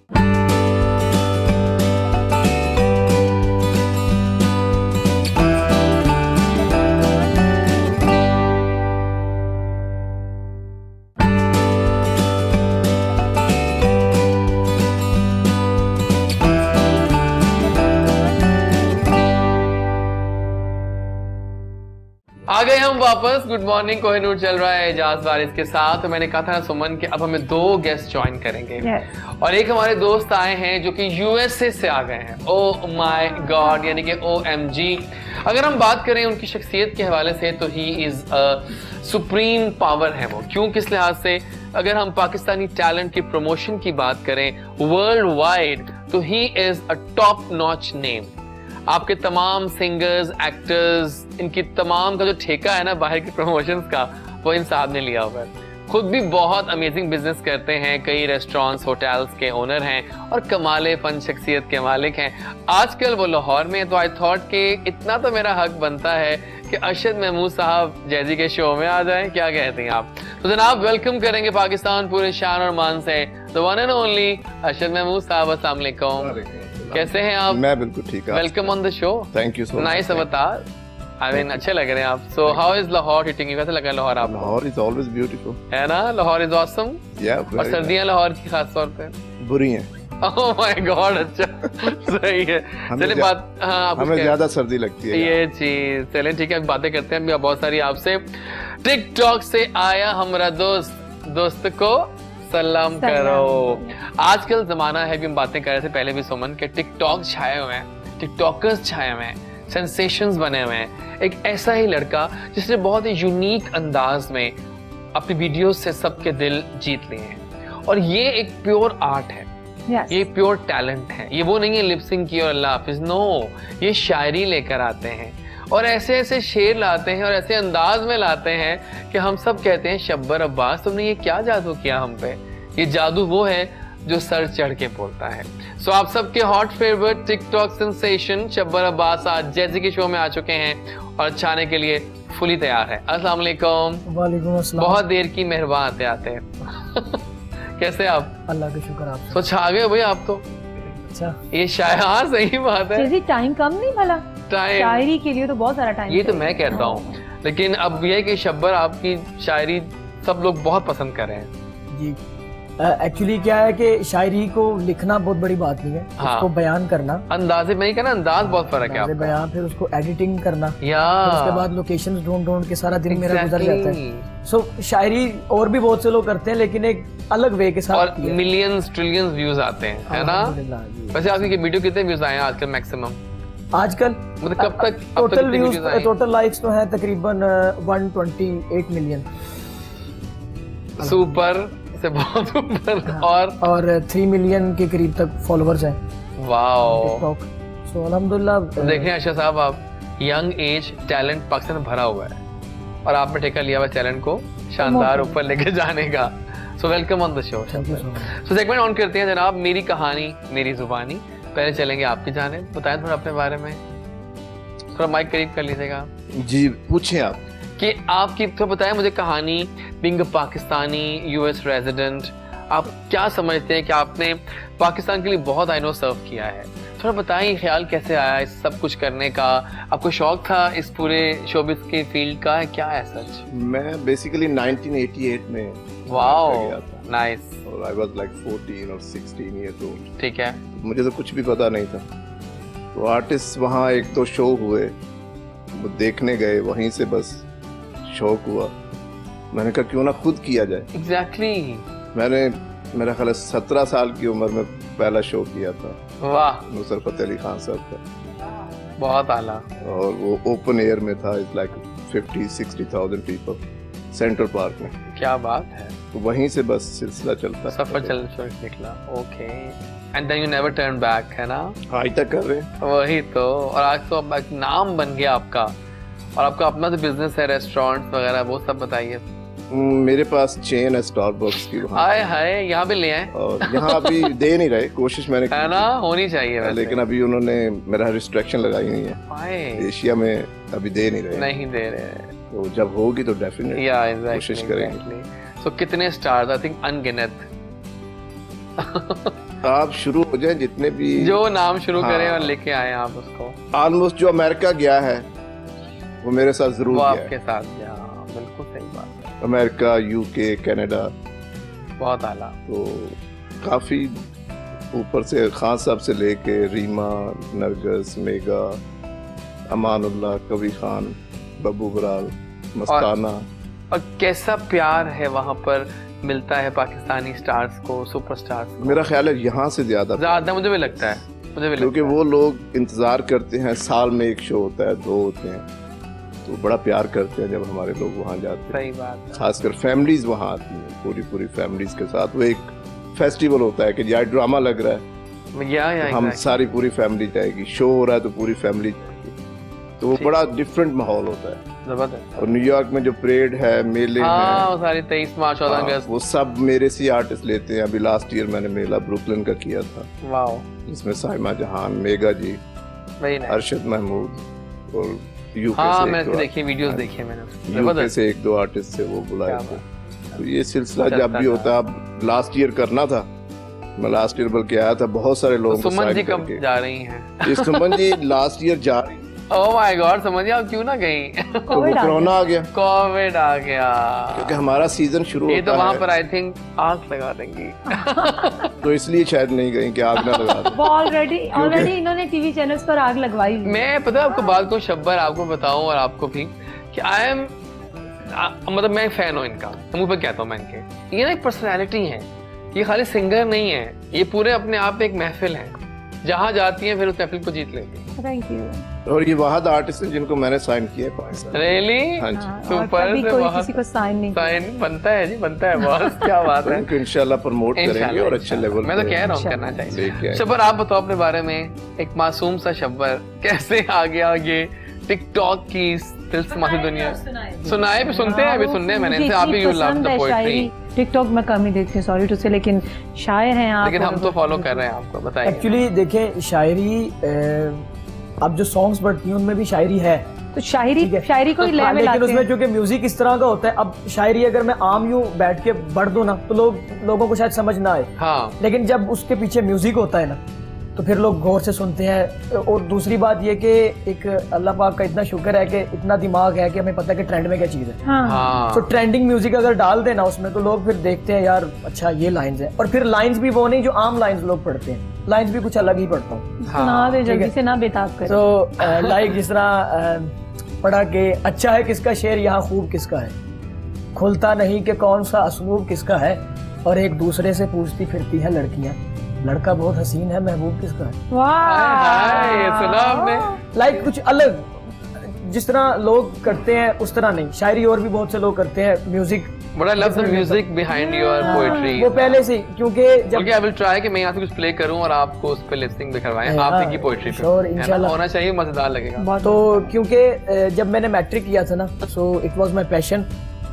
आ गए हम वापस। गुड मॉर्निंग कोहिनूर चल रहा है एजाज वारिस के साथ। तो मैंने कहा था सुमन के अब हमें दो गेस्ट ज्वाइन करेंगे और एक हमारे दोस्त आए हैं जो कि यूएसए से आ गए हैं। ओ माय गॉड, यानी कि OMG। अगर हम बात करें उनकी शख्सियत के हवाले से तो ही इज सुप्रीम पावर है वो। क्यों, किस लिहाज से? अगर हम पाकिस्तानी टैलेंट की प्रमोशन की बात करें वर्ल्ड वाइड तो he is a top notch name. आपके तमाम सिंगर्स, एक्टर्स, इनकी तमाम का जो ठेका है ना बाहर की प्रमोशंस का, वो इन साहब ने लिया हुआ है। खुद भी बहुत अमेजिंग बिजनेस करते हैं, कई रेस्टोरेंट्स, होटल्स के ओनर हैं और कमाले फन शख्सियत के मालिक हैं। आजकल वो लाहौर में है, तो आई थॉट कि इतना तो मेरा हक बनता है कि अरशद महमूद साहब जैजी के शो में आ जाएं। क्या कहते हैं आप? तो जनाब वेलकम करेंगे पाकिस्तान पूरे शान और मान से the one and only Arshad Mahmood साहब। अस्सलाम वालेकुम। कैसे हैं आप? मैं बिल्कुल ठीक है। Welcome on the show. Thank you so much. Nice avatar. I mean अच्छे लग रहे हैं आप। So how is Lahore hitting you? कैसे लगा लाहौर आपको? लाहौर इज ऑलवेज ब्यूटीफुल, है ना? Lahore is awesome. और सर्दियां लाहौर की खास तौर पे बुरी हैं। ओह माय गॉड, अच्छा सही है। चलिए बात, हाँ हमें ज्यादा सर्दी लगती है ये चीज। चलिए ठीक है, बातें करते हैं अभी बहुत सारी आपसे। टिकटॉक से आया हमारा दोस्त को सलाम करो। आजकल जमाना है, भी हम बातें कर रहे थे पहले भी सुमन के, टिकटॉक छाए हुए हैं, टिकटॉकर्स छाए हुए हैं, सेंसेशंस बने हुए हैं। एक ऐसा ही लड़का जिसने बहुत ही यूनिक अंदाज में अपनी वीडियोस से सबके दिल जीत लिए हैं, और ये एक प्योर आर्ट है। Yes. ये प्योर टैलेंट है। ये वो नहीं है लिपसिंग की और अल्लाह हाफिज, नो, ये शायरी लेकर आते हैं और ऐसे ऐसे शेर लाते हैं और ऐसे अंदाज में लाते हैं कि हम सब कहते हैं शब्बर अब्बास तुमने ये क्या जादू किया हम पे। ये जादू वो है जो सर चढ़ के बोलता है। सो आप सबके hot favourite TikTok sensation Shabbar Abbas आज जैसे कि शो में आ चुके हैं और अच्छा आने के लिए फुली तैयार है। अस्सलाम वालेकुम। वालेकुम अस्सलाम। बहुत देर की मेहरबान आते आते कैसे आप? अल्लाह का शुक्र आप। तो छा गए भाई आप तो। अच्छा, ये शायद, हाँ सही बात है। जी टाइम कम नहीं भला? टाइम शायरी के लिए तो बहुत सारा टाइम। ये तो मैं कहता हूँ, लेकिन अब ये कि शब्बर आपकी शायरी सब लोग बहुत पसंद कर रहे हैं। जी एक्चुअली क्या है कि शायरी को लिखना बहुत बड़ी बात नहीं है, हाँ। उसको बयान करना, अंदाजे में ही कहना, अंदाज बहुत फर्क है आपका। बयान, फिर उसको एडिटिंग करना, या फिर उसके बाद लोकेशंस ढूंढ के सारा दिन मेरा गुजर जाता है। सो शायरी और भी बहुत से लोग करते हैं, लेकिन एक अलग वे के साथ, और मिलियंस ट्रिलियंस व्यूज आते हैं, है ना? वैसे आपकी वीडियो कितने व्यूज आए हैं आजकल मैक्सिमम? आजकल मतलब कब तक टोटल व्यूज, टोटल लाइक्स तो है तकरीबन 128 मिलियन। सुपर से बहुत ऊपर। और 3 मिलियन के करीब तक फॉलोअर्स हैं वाओ। टिकटॉक। सो अल्हम्दुलिल्लाह। देखिए अर्शद साहब, आप यंग एज टैलेंट पाकिस्तान में भरा हुआ है और आपने ठेका लिया हुआ टैलेंट को शानदार ऊपर लेके जाने का। So welcome on the show. So segment on करते हैं जनाब, मेरी कहानी मेरी जुबानी। पहले चलेंगे आपकी जानिब, बताएं थोड़ा अपने बारे में। थोड़ा माइक करीब कर लीजिएगा जी, पूछें आप कि आपकी, तो बताएं मुझे कहानी। बिंग पाकिस्तानी यूएस रेजिडेंट, आप क्या समझते हैं कि आपने पाकिस्तान के लिए बहुत आई नो सर्व किया है? थोड़ा बताएं ये ख्याल कैसे आया इस सब कुछ करने का? आपको शौक था इस पूरे शोबिस के फील्ड का, है क्या है सच? मैं बेसिकली 1988 में वाओ गया था, नाइस। और आई वाज लाइक 14 और 16 ईयर्स ओल्ड। ठीक है। मुझे तो कुछ भी पता नहीं था। तो आर्टिस्ट वहाँ एक दो शो हुए, वो देखने गए, वहीं से बस शौक हुआ। मैंने कहा क्यों ना खुद किया जाए। एग्जैक्टली। मैंने, मेरा ख्याल है 17 साल की उम्र में पहला शो किया था। वाह, नुसरत फतेह अली खान साहब का, बहुत आला। और वो ओपन एयर में था। It's like 50-60,000 people central park में। क्या बात है। तो वहीं से बस सिलसिला चलता है, सफर चल निकला। Okay, and then you never turn back, है ना? आज तक कर रहे हैं। वही तो। और आज तो अब एक नाम बन गया आपका, और आपका अपना तो बिजनेस है, रेस्टोरेंट वगैरह, वो सब बताइए। मेरे पास चेन है स्टारबक्स की वहाँ। हाय हाय, यहाँ भी ले आए। और यहाँ अभी दे नहीं रहे, कोशिश मैंने की है ना, होनी चाहिए वैसे। लेकिन अभी उन्होंने मेरा रिस्ट्रिक्शन लगाई हुई है, हाय, एशिया में अभी दे नहीं रहे। नहीं दे रहे। तो जब होगी तो डेफिनेटली या कोशिश करेंगे। सो कितने स्टार्स? आई थिंक अनगिनत। आप शुरू हो जाए, जितने भी जो नाम शुरू हाँ, करें और लेके आए आप उसको। ऑलमोस्ट जो अमेरिका गया है वो मेरे साथ जरूर वो गया आपके है। साथ गया, बिल्कुल सही बात है। अमेरिका, यूके, कनाडा, बहुत आला। तो काफी ऊपर से खान साहब से लेके रीमा, नरगस, मेगा, अमानुल्लाह, कबीर खान, बब्बू बराल, मस्ताना। और कैसा प्यार है वहाँ पर मिलता है पाकिस्तानी स्टार्स को, सुपरस्टार्स को? मेरा ख्याल है यहाँ से ज्यादा, मुझे भी लगता है, मुझे भी क्योंकि लगता है। वो लोग इंतजार करते हैं, साल में एक शो होता है, 2 होते हैं, तो बड़ा प्यार करते हैं जब हमारे लोग वहाँ जाते हैं। सही बात है। खासकर फैमिलीज वहाँ आती हैं, पूरी फैमिलीज के साथ। वो एक फेस्टिवल होता है कि यार ड्रामा लग रहा है, तो हम सारी पूरी फैमिली जाएगी, शो हो रहा है तो पूरी फैमिली जाएगी, तो वो बड़ा डिफरेंट माहौल होता है। जबरदस्त। और न्यूयॉर्क में जो परेड है, मेले हैं, वो सारी 23 मार्च 14 अगस्त, वो सब मेरे से आर्टिस्ट लेते हैं। अभी लास्ट ईयर मैंने मेला ब्रुकलिन का किया था, वाओ, जिसमें साइमा जहान, मेगा जी, अरशद महमूद और यूके हाँ, से मैंने देखी वीडियोस देखी मैंने, यूके से 1-2 आर्टिस्ट थे, वो बुलाए थे। तो ये सिलसिला जब भी होता है, अब लास्ट ईयर करना था मैं लास्ट ईयर बल्कि आया था, बहुत सारे लोग। तो सुमन जी कब जा रही हैं? ये सुमन जी लास्ट ईयर जा रही। ओह माय गॉड, समझ गया क्यों ना गई? तो कोरोना आ गया, कोविड आ गया, क्योंकि हमारा सीजन शुरू होता है। ये तो वहाँ पर आई थिंक आग लगा देंगी। तो इसलिए शायद नहीं गई कि आग ना लगा दे। वो ऑलरेडी इन्होंने टीवी चैनल्स पर आग लगवाई। मैं पता है आपको बात को शब्बर आपको बताऊं और आपको भी कि आई एम मतलब मैं फैन हूँ इनका, मुंह पे कहता हूँ मैं इनके। ये ना एक पर्सनैलिटी है, ये खाली सिंगर नहीं है, ये पूरे अपने आप में एक महफिल है, जहाँ जाती है फिर उस महफिल को जीत लेती है। Thank you. और ये वाहद आर्टिस्ट है जिनको मैंने साइन किया है 5 साल। रियली? हाँ जी। सुपर से कोई बहुत किसी को साइन नहीं साइन बनता है जी, बनता है बॉस। क्या बात है। इनको इंशाल्लाह प्रमोट करेंगे और अच्छे लेवल। मैं तो कह रहा हूँ करना चाहिए। शब्बर आप बताओ अपने बारे में, एक मासूम सा शब्बर कैसे आ गया ये टिकटॉक की तिलस्माती दुनिया? सुनाए भी सुनते हैं, अभी सुनने हैं मैंने इनसे। आप भी you love the poetry. TikTok में कम ही देखती हूँ, सॉरी टू से, लेकिन शायर हैं आप। लेकिन हम तो फॉलो कर रहे हैं आपको, बताइए। एक्चुअली देखें, शायरी अब जो सॉन्ग्स पढ़ती हैं उनमें भी शायरी है, तो शायरी को ही लेवल लेकिन उसमें चूंकि म्यूजिक इस तरह का होता है, अब शायरी अगर मैं आम यूं बैठ के पढ़ दूं ना तो लोगों को शायद समझ ना आए। हाँ। लेकिन जब उसके पीछे म्यूजिक होता है ना तो फिर लोग गौर से सुनते हैं। और दूसरी बात ये कि एक अल्लाह पाक का इतना शुक्र है कि इतना दिमाग है कि हमें पता है कि ट्रेंड में क्या चीज़ है। हाँ। तो ट्रेंडिंग म्यूजिक अगर डाल देना उसमें तो लोग फिर देखते हैं यार अच्छा ये लाइंस है, और फिर लाइंस भी वो नहीं जो आम लाइंस लोग पढ़ते हैं, लाइंस भी कुछ अलग ही पढ़ता हूँ। सुना दे जल्दी से, ना बेताब कर। तो लाइक जिस तरह पढ़ा के अच्छा है किसका शेर यहाँ खूब किसका है, खुलता नहीं कि कौन सा असलूब किसका है, और एक दूसरे से पूछती फिरती है लड़कियां लड़का बहुत हसीन है महबूब किसका है। वाह, ये सुना आपने? लाइक कुछ अलग, जिस तरह लोग करते हैं उस तरह नहीं। शायरी और भी बहुत से लोग करते हैं, म्यूजिक बड़ा love the music behind your poetry. वो पहले से, क्योंकि जब आई विल ट्राई कि मैं यहाँ से कुछ प्ले करूँ और आपको उस पे लिस्टिंग भी करवाएं आप की पोएट्री पे। श्योर, इंशाल्लाह होना चाहिए, मजेदार लगेगा। तो क्योंकि जब मैंने मैट्रिक किया था ना, so it was my passion,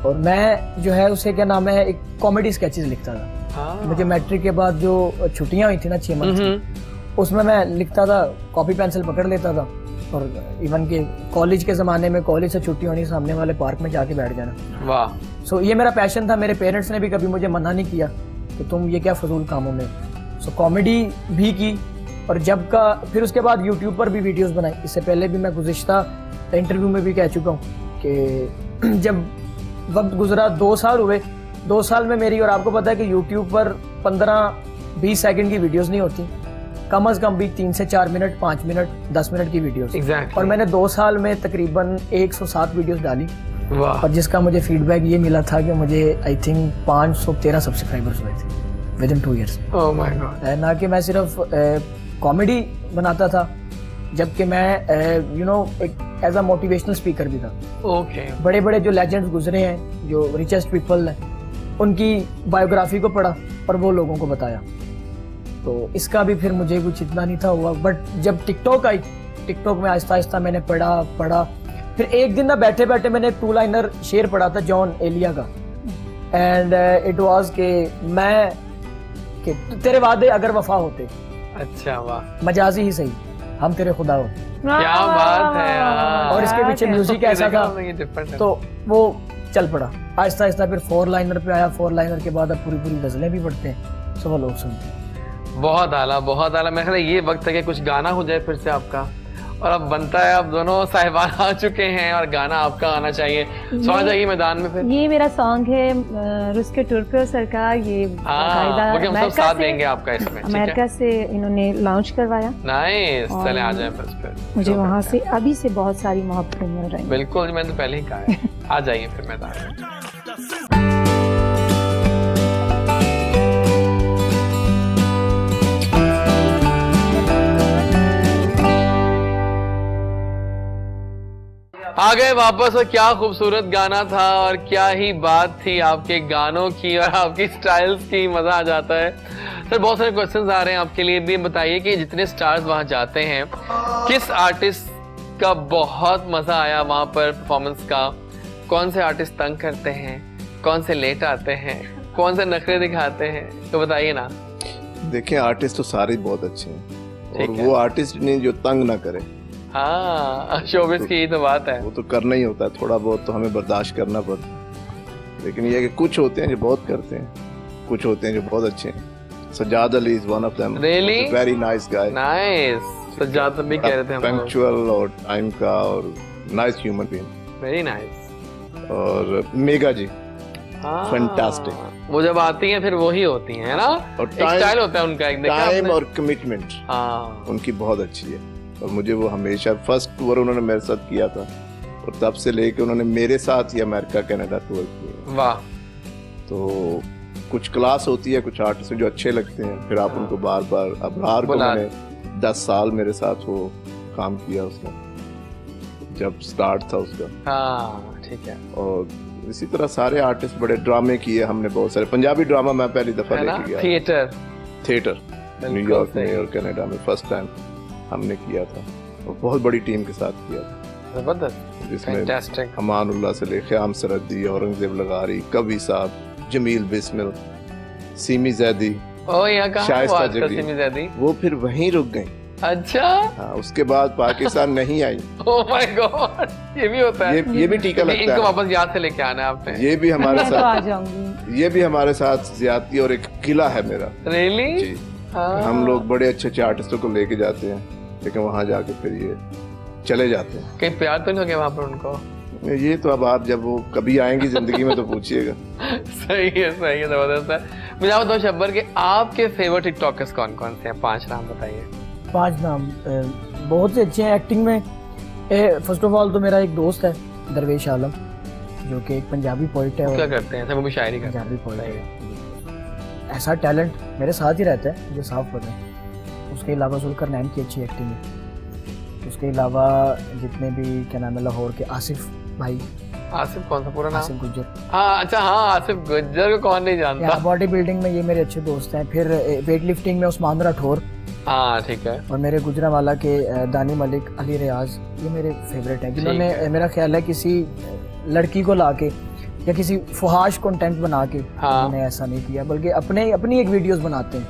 और मैं जो है उसे क्या नाम है एक कॉमेडी स्केचेस लिखता था। मुझे मैट्रिक के बाद जो छुट्टियां हुई थी ना 6 मंथ की, उसमें मैं लिखता था, कॉपी पेंसिल पकड़ लेता था, और इवन के कॉलेज के ज़माने में कॉलेज से छुट्टी होनी, सामने वाले पार्क में जाके बैठ जाना। वाह। सो ये मेरा पैशन था। मेरे पेरेंट्स ने भी कभी मुझे मना नहीं किया कि तुम ये क्या फजूल कामों में। सो कॉमेडी भी की, और जब का फिर उसके बाद यूट्यूब पर भी वीडियोस बनाई। इससे पहले भी मैं गुज़िश्ता इंटरव्यू में भी कह चुका हूँ कि जब वक्त गुजरा 2 साल हुए, 2 साल में मेरी, और आपको पता है कि यूट्यूब पर 15-20 सेकंड की वीडियोस नहीं होती, कम से कम भी 3 से 4 मिनट, 5 मिनट, 10 मिनट की वीडियोस। exactly. और मैंने 2 साल में तकरीबन 107 वीडियोस डाली। वाह। और जिसका मुझे फीडबैक ये मिला था कि मुझे आई थिंक 513 सब्सक्राइबर्स हुए थे with in 2 years. Oh my God. ना कि मैं सिर्फ कॉमेडी बनाता था, जबकि मैं यू नो एक एज अ मोटिवेशनल स्पीकर भी था। ओके। बड़े बड़े जो लेजेंड्स गुजरे हैं, जो रिचेस्ट पीपल हैं, उनकी बायोग्राफी को पढ़ा और वो लोगों को बताया। तो इसका भी फिर मुझे कुछ इतना नहीं था हुआ। बट जब टिकटॉक आई, टिकटॉक में आहिस्ता आहिस्ता मैंने पढ़ा। फिर एक दिन ना बैठे बैठे मैंने एक 2 लाइनर शेर पढ़ा था जॉन एलिया का, एंड इट वाज के मैं कि तेरे वादे अगर वफा होते। अच्छा, वाह। मजाजी ही सही, हम तेरे खुदा होते। क्या बात है यार। और इसके पीछे म्यूजिक ऐसा था, तो वो चल पड़ा आहिस्ता आहिस्ता। फिर 4 लाइनर पे आया, 4 लाइनर के बाद अब पूरी गजलें भी पढ़ते हैं, सब लोग सुनते हैं। बहुत आला, बहुत आला। मेरे ख्याल ये वक्त है कि कुछ गाना हो जाए फिर से आपका, और अब बनता है, अब दोनों साहिबान आ चुके हैं और गाना आपका आना चाहिए। सो आ जाइए मैदान में फिर। ये मेरा सॉन्ग है रुस्के टुर्क सरकार, ये हम सब साथ देंगे आपका इसमें। अमेरिका से इन्होंने लॉन्च करवाया। नाइस, चले आ जाए फिर। मुझे वहाँ से अभी से बहुत सारी मोहब्बतें मिल रही हैं। बिल्कुल, मैंने तो पहले ही कहा है। आ जाइए फिर मैदान में। आ गए वापस, और क्या खूबसूरत गाना था, और क्या ही बात थी आपके गानों की और आपकी स्टाइल्स की। मजा आ जाता है सर। बहुत सारे क्वेश्चंस आ रहे हैं आपके लिए भी। बताइए कि जितने स्टार्स वहां जाते हैं, किस आर्टिस्ट का बहुत मजा आया वहां पर परफॉर्मेंस का? कौन से आर्टिस्ट तंग करते हैं, कौन से लेट आते हैं, कौन से नखरे दिखाते हैं, तो बताइए ना। देखिए, आर्टिस्ट तो सारे बहुत अच्छे हैं, और वो आर्टिस्ट नहीं जो तंग ना करे। हाँ, शोबिस की तो बात है, वो तो करना ही होता है, थोड़ा बहुत तो हमें बर्दाश्त करना पड़ता है। लेकिन ये कि कुछ होते हैं जो बहुत करते हैं, कुछ होते हैं जो बहुत अच्छे हैं। Sajjad Ali is one of them. Really? Very nice guy. Nice. Sajjad भी कह रहे थे हम लोग। पंक्चुअल और टाइम का और nice human being. Very nice. और मेगा जी हाँ, फैंटास्टिक। वो जब आती हैं फिर वो ही होती हैं, है ना? और एक स्टाइल होता है उनका, एक देखा टाइम आपने? और कमिटमेंट हाँ उनकी बहुत अच्छी है। और मुझे वो हमेशा फर्स्ट टूर उन्होंने मेरे साथ किया था और तब से लेके उन्होंने मेरे साथ ही अमेरिका कनाडा टूर किए। वाह। तो कुछ क्लास होती है, कुछ आर्टिस्ट जो अच्छे लगते हैं, फिर आप उनको बार बार। अबरार को मैंने 10 साल मेरे साथ वो काम किया उसका, जब स्टार्ट था उसका। हाँ ठीक है। और इसी तरह सारे आर्टिस्ट, बड़े ड्रामे किए हमने, बहुत सारे पंजाबी ड्रामा मैं पहली दफा है ना? लेके गया। थिएटर न्यूयॉर्क में और कनाडा में फर्स्ट टाइम हमने किया था और बहुत बड़ी टीम के साथ किया था, जबरदस्त, जिसमें फैंटास्टिक। अमानुल्लाह से ले ख्याम सरहदी, औरंगजेब लगारी, कवि साहब, जमील बिस्मिल, सीमी जैदी, ओ यहाँ कहाँ शाइस्ता वो आजकल जगली। सिमी ज़ैदी? वो फिर वहीं रुक गई। अच्छा। हाँ, उसके बाद पाकिस्तान नहीं आई। ओह माय गॉड, ये भी होता है। ये भी टीका लगता इनको है। वापस याद से लेके आना है आपने। ये भी हमारे मैं तो आ साथ, जाऊंगी। ये भी हमारे साथ ज्यादती। और एक किला है मेरा रियली? जी। हम लोग बड़े अच्छे अच्छे आर्टिस्टों को लेके जाते हैं, लेकिन वहां जाके फिर ये चले जाते हैं। कहीं प्यार तो नहीं हो गया वहाँ पर उनको? ये तो अब आप जब वो कभी आएंगी जिंदगी में तो पूछिएगा। सही है, जबरदस्त है। मुझे आप बताओ शब्बर के आपके फेवरेट टिकटॉकर्स कौन कौन से हैं? 5 नाम बताइए। 5 नाम बहुत से अच्छे हैं एक्टिंग में। फर्स्ट ऑफ ऑल तो मेरा एक दोस्त है दरवेश आलम, जो कि एक पंजाबी पोइट है। क्या करते हैं? सब वो भी शायरी करते हैं। पंजाबी पोइट है। ऐसा टैलेंट मेरे साथ ही रहता है, मुझे साफ पता है। उसके अलावा जुल्कर नैन की अच्छी एक्टिंग है। उसके अलावा जितने भी क्या नाम है लाहौर के आसिफ भाई। आसिफ कौन सा पूरा नाम? आसिफ गुज्जर। हाँ अच्छा, हाँ आसिफ गुज्जर को कौन नहीं जानता। बॉडी बिल्डिंग में ये मेरे अच्छे दोस्त हैं। फिर वेट लिफ्टिंग में उस्मान राठौर। हाँ ठीक है। और मेरे गुजरांवाला के दानी मलिक, अली रियाज, ये मेरे फेवरेट हैं, जिन्होंने मेरा ख्याल है किसी लड़की को लाके या किसी फुहाश कंटेंट बना के उन्होंने ऐसा नहीं किया, बल्कि अपनी एक वीडियोस बनाते हैं,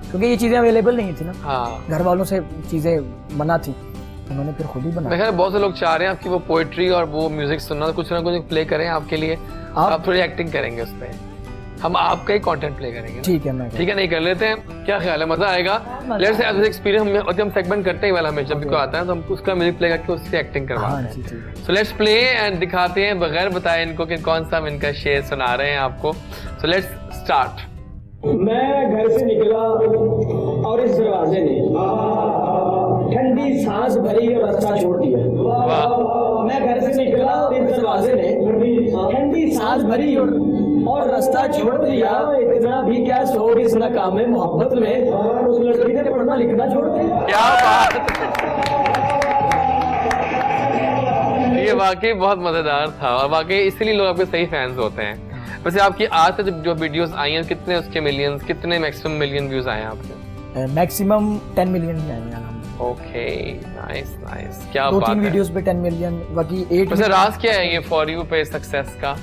क्योंकि ये चीजें अवेलेबल नहीं थी ना। हाँ। घर वालों से चीजें मना थी, उन्होंने फिर खुद ही बनाया। मैं बहुत से लोग चाह रहे हैं आपकी वो पोएट्री और वो म्यूजिक सुनना, तो कुछ ना कुछ प्ले करें आपके लिए। आप थोड़ी एक्टिंग करेंगे उस पर, हम आपका ही कंटेंट प्ले करेंगे। ठीक है, मैं ठीक है, नहीं कर लेते हैं, क्या ख्याल है? मजा आएगा। लेट्स से एज एक्सपीरियंस हम सेगमेंट करते हैं वाला, हमेशा भी कोई आता है तो हम उसका म्यूजिक प्ले करके उसकी एक्टिंग करवाते हैं। सो लेट्स प्ले एंड दिखाते हैं बगैर बताए इनको कि कौन सा हम इनका शेर सुना रहे हैं आपको। So let's start. मैं घर से निकला और इस दरवाजे ने ठंडी सांस भरी और रास्ता छोड़ दिया। मैं घर से निकला और इस दरवाजे ने ठंडी सांस भरी और रास्ता छोड़ दिया। इतना भी क्या शोर इस नाकामे मोहब्बत में, उस लड़की ने पढ़ना लिखना छोड़ दिया। क्या बात, ये वाकई बहुत मजेदार था और वाकई इसलिए लोग आपके सही फैंस होते हैं। वैसे आपकी आज तक जो वीडियोस आई हैं, कितने उसके मिलियंस, कितने मैक्सिमम मिलियन व्यूज आए हैं आपके? मैक्सिमम 10 मिलियन ही आए हैं। ओके, नाइस नाइस, क्या बात है। 2-3 वीडियोस पे 10 मिलियन, बाकी 8। वैसे राज क्या है ये फॉर यू पे सक्सेस का?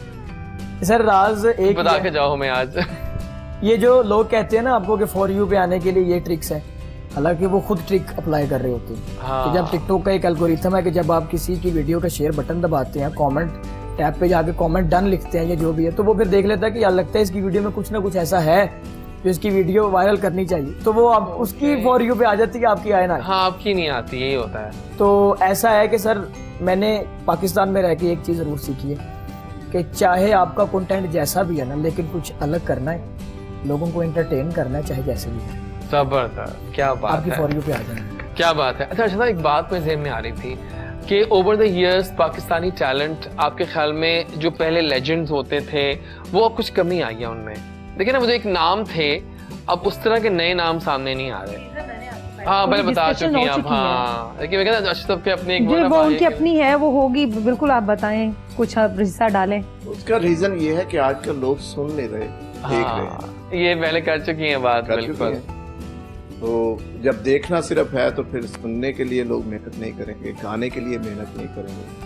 सर राज एक बता के जाओ हमें आज। ये जो लोग कहते हैं ना आपको कि फॉर यू पे आने के लिए ये ट्रिक्स है, हालांकि वो खुद ट्रिक अप्लाई कर रहे होते हैं। हाँ। तो जब टिकटॉक का एक एल्गोरिथम है कि जब आप किसी की वीडियो का शेयर बटन दबाते हैं, कमेंट टैब पे जाके कमेंट डन लिखते हैं या जो भी है, तो वो फिर देख लेता है कि यार लगता है इसकी वीडियो में कुछ ना कुछ ऐसा है जो इसकी वीडियो वायरल करनी चाहिए, तो वो आप उसकी फॉर यू पे आ जाती है, आपकी आए ना। हाँ, आपकी नहीं आती, यही होता है। तो ऐसा है कि सर मैंने पाकिस्तान में रह के एक चीज़ जरूर सीखी है कि चाहे आपका कंटेंट जैसा भी है ना, लेकिन कुछ अलग करना है, लोगों को एंटरटेन करना है, चाहे जैसे भी है। जबरदस्त, क्या बात आपकी है, फॉर यू पे आ जाना। क्या बात है। अच्छा अच्छा, एक बात मेरे ज़हन में आ रही थी कि over the years Pakistani talent, आपके ख्याल में जो पहले लेजेंड्स होते थे वो अब कुछ कमी आई है उनमें? देखिए ना, मुझे एक नाम थे, अब उस तरह के नए नाम सामने नहीं आ रहे। हाँ, पहले बता चुकी हैं आप। हाँ, लेकिन मैं कहता अशरफ के अपनी एक वो उनकी अपनी है, वो होगी बिल्कुल। आप बताएं, कुछ आप हिस्सा डालें। उसका रीजन ये है कि आजकल लोग सुन नहीं रहे, देख रहे हैं। ये पहले कर चुकी हैं बात, बिल्कुल। तो जब देखना सिर्फ है तो फिर सुनने के लिए लोग मेहनत नहीं करेंगे, गाने के लिए मेहनत नहीं करेंगे।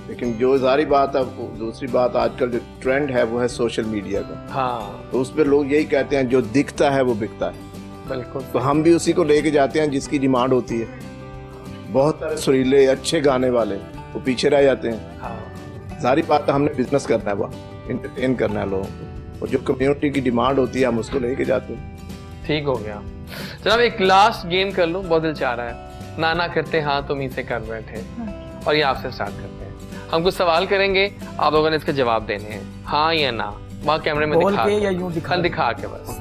लेकिन जो जारी बात है, दूसरी बात, आजकल जो ट्रेंड है वो है सोशल मीडिया का। हाँ, तो उस पर लोग यही कहते हैं जो दिखता है वो बिकता है। बिल्कुल। तो हम भी उसी को लेके जाते हैं जिसकी डिमांड होती है। बहुत सारे सुरीले अच्छे गाने वाले वो पीछे रह जाते हैं। हाँ, सारी बात हमने बिजनेस करना है, वहाँ इंटरटेन करना है लोगों को, और जो कम्युनिटी की डिमांड होती है हम उसको लेके जाते हैं। ठीक हो गया। जनाब एक लास्ट गेम कर लूं, बहुत दिल चाह रहा है। नाना करते हाँ तुम ही से कर बैठे, और ये आपसे स्टार्ट करते हैं। हम कुछ सवाल करेंगे, आप लोगों ने इसके जवाब देने हैं, हाँ या ना। वहाँ कैमरे में बोल दिखा के के, या यूं दिखा के बस।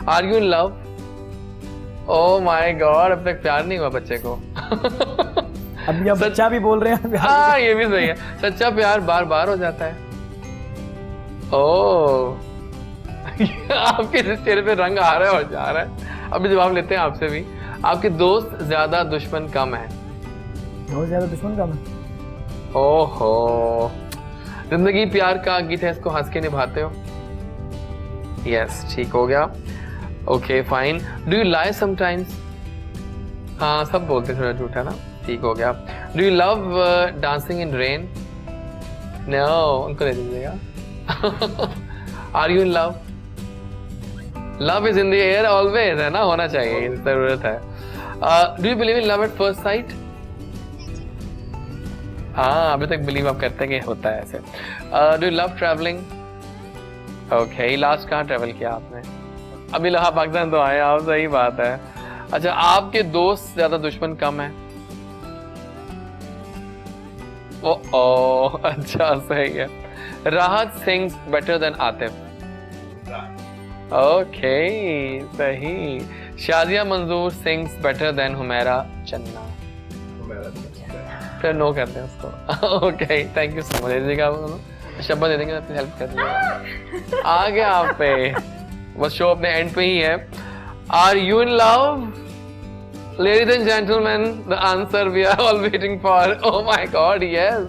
Are you in love? Oh my god, अब तक प्यार नहीं हुआ बच्चे को। अभी अब बच्चा भी बोल रहे हैं। हाँ ये भी सही है, सच्चा प्यार बार बार हो जाता है। ओह आपके चेहरे पे रंग आ रहा है और जा रहा है। अभी जवाब लेते हैं आपसे भी। आपके दोस्त ज्यादा दुश्मन कम है? बहुत ज्यादा दुश्मन कम है। ओहो, जिंदगी प्यार का गीत है, इसको हंस के निभाते हो? यस, ठीक हो गया। Okay fine. Do you lie sometimes? हाँ सब बोलते थोड़ा झूठा ना, ठीक हो गया। Do you love dancing in rain? No, उनको दे दीजिएगा। Are you in love? Love is in the air always, है ना, होना चाहिए, जरूरत है। Do you believe in love at first sight? हाँ अभी तक बिलीव आप करते हैं कि होता है ऐसे। Do you love travelling? Okay, last कहाँ ट्रैवल किया आपने? अभी लहा पाकिस्तान तो आए आप, सही बात है। अच्छा, आपके दोस्त ज्यादा दुश्मन कम है? ओह अच्छा सही है। राहत sings better than Atif? Okay सही। शादिया मंजूर सिंग्स बेटर देन हुमैरा चन्ना? फिर नो करते हैं उसको। Okay thank you so much. दे दीजिएगा शब्द, दे देंगे, अपनी हेल्प कर दीजिएगा। आ गया आप पे, बस शो अपने एंड पे ही है। Are you in love? Ladies and gentlemen, the answer we are all waiting for. Oh my God, yes.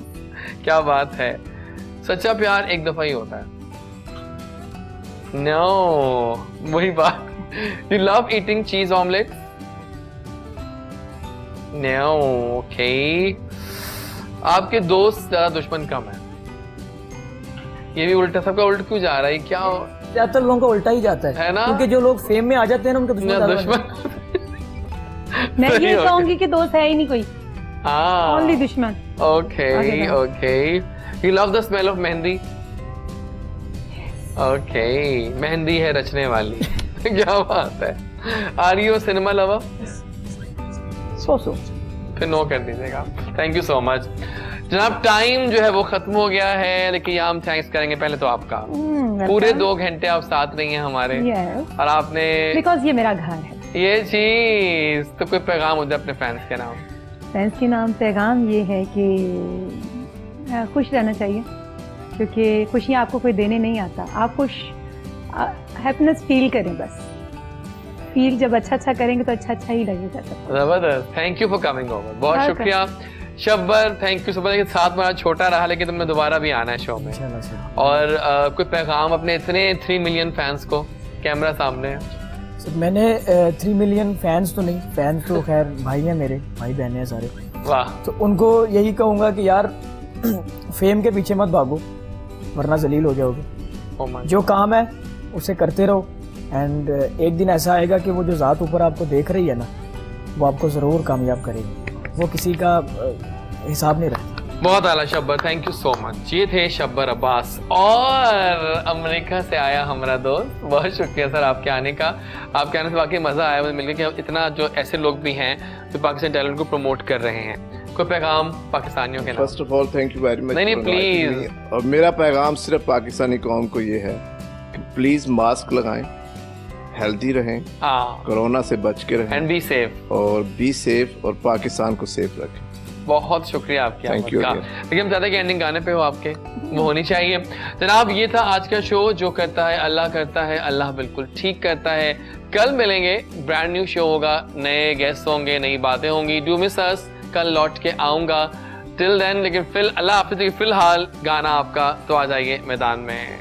क्या बात है। सच्चा प्यार एक दफा ही होता है। No, वही बात। You love eating cheese omelette? No, okay. आपके दोस्त ज्यादा दुश्मन कम है? ये भी उल्टा, सबका उल्टा क्यों जा रहा है क्या? ज्यादातर लोगों का उल्टा ही जाता है ना, क्योंकि जो लोग फेम में आ जाते हैं ना उनका दुश्मन मैं ये कहूंगी कि दोस्त है ही नहीं कोई, ओनली दुश्मन। Okay okay. You love the smell of mehndi? Okay, मेहंदी है रचने वाली। क्या बात है। Are you cinema lover? So फिर नो कर दीजिएगा। थैंक यू सो मच जनाब। टाइम जो है वो खत्म हो गया है, लेकिन हम थैंक्स करेंगे पहले तो आपका। पूरे 2 घंटे आप साथ रही हैं हमारे, और आपने, बिकॉज ये मेरा घर है। ये चीज तो कोई पैगाम होता है अपने फैंस के नाम? फैंस के नाम पैगाम ये है कि खुश रहना चाहिए, क्योंकि खुशियाँ आपको कोई देने नहीं आता। आप खुश, हैप्पीनेस फील करें बस। फील जब अच्छा करेंगे तो अच्छा ही लगेगा सब। जबरदस्त। Thank you for coming over, बहुत शुक्रिया। Shabbar thank you so much. साथ में छोटा रहा, लेकिन तुमने दोबारा भी आना है शो में। और कोई पैगाम अपने इतने 3 मिलियन फैंस को, कैमरा सामने है। मैंने 3 मिलियन फैंस तो नहीं, फैंस तो खैर भाई हैं मेरे, भाई बहने हैं सारे। वाह। तो उनको यही कहूँगा कि यार फेम के पीछे मत भागो, वरना जलील हो जाओगे। जो काम है उसे करते रहो, एंड एक दिन ऐसा आएगा कि वो जो ज़ात ऊपर आपको देख रही है ना, वो आपको ज़रूर कामयाब करेगी, वो किसी का हिसाब नहीं रखता। बहुत आला Shabbar, thank you so much. ये थे शब्बर अब्बास, और अमेरिका से आया हमारा दोस्त। बहुत शुक्रिया सर आपके आने का। आपके आने से वाकई मज़ा आया मुझे मिलकर कि इतना जो ऐसे लोग भी हैं जो पाकिस्तान टैलेंट को प्रमोट कर रहे हैं। कोई पैगाम पाकिस्तानियों के नाम? First of all thank you very much. नहीं प्लीज। और मेरा पैगाम सिर्फ पाकिस्तानी कौम को ये है कि प्लीज मास्क लगाएं, हेल्दी रहें, कोरोना से बच के रहें, एंड बी सेफ, और बी सेफ, और पाकिस्तान को सेफ रखें। बहुत शुक्रिया आपकी थैंक यू। लेकिन हम चाहते हैं कि एंडिंग गाने पे हो आपके, वो होनी चाहिए। जनाब ये था आज का शो। जो करता है अल्लाह करता है, अल्लाह बिल्कुल ठीक करता है। कल मिलेंगे, ब्रांड न्यू शो होगा, नए गेस्ट होंगे, नई बातें होंगी। डू मिस अस, कल लौट के आऊंगा। टिल देन, लेकिन अल्लाह हाफिज़। फिलहाल गाना आपका, तो आ जाइए मैदान में।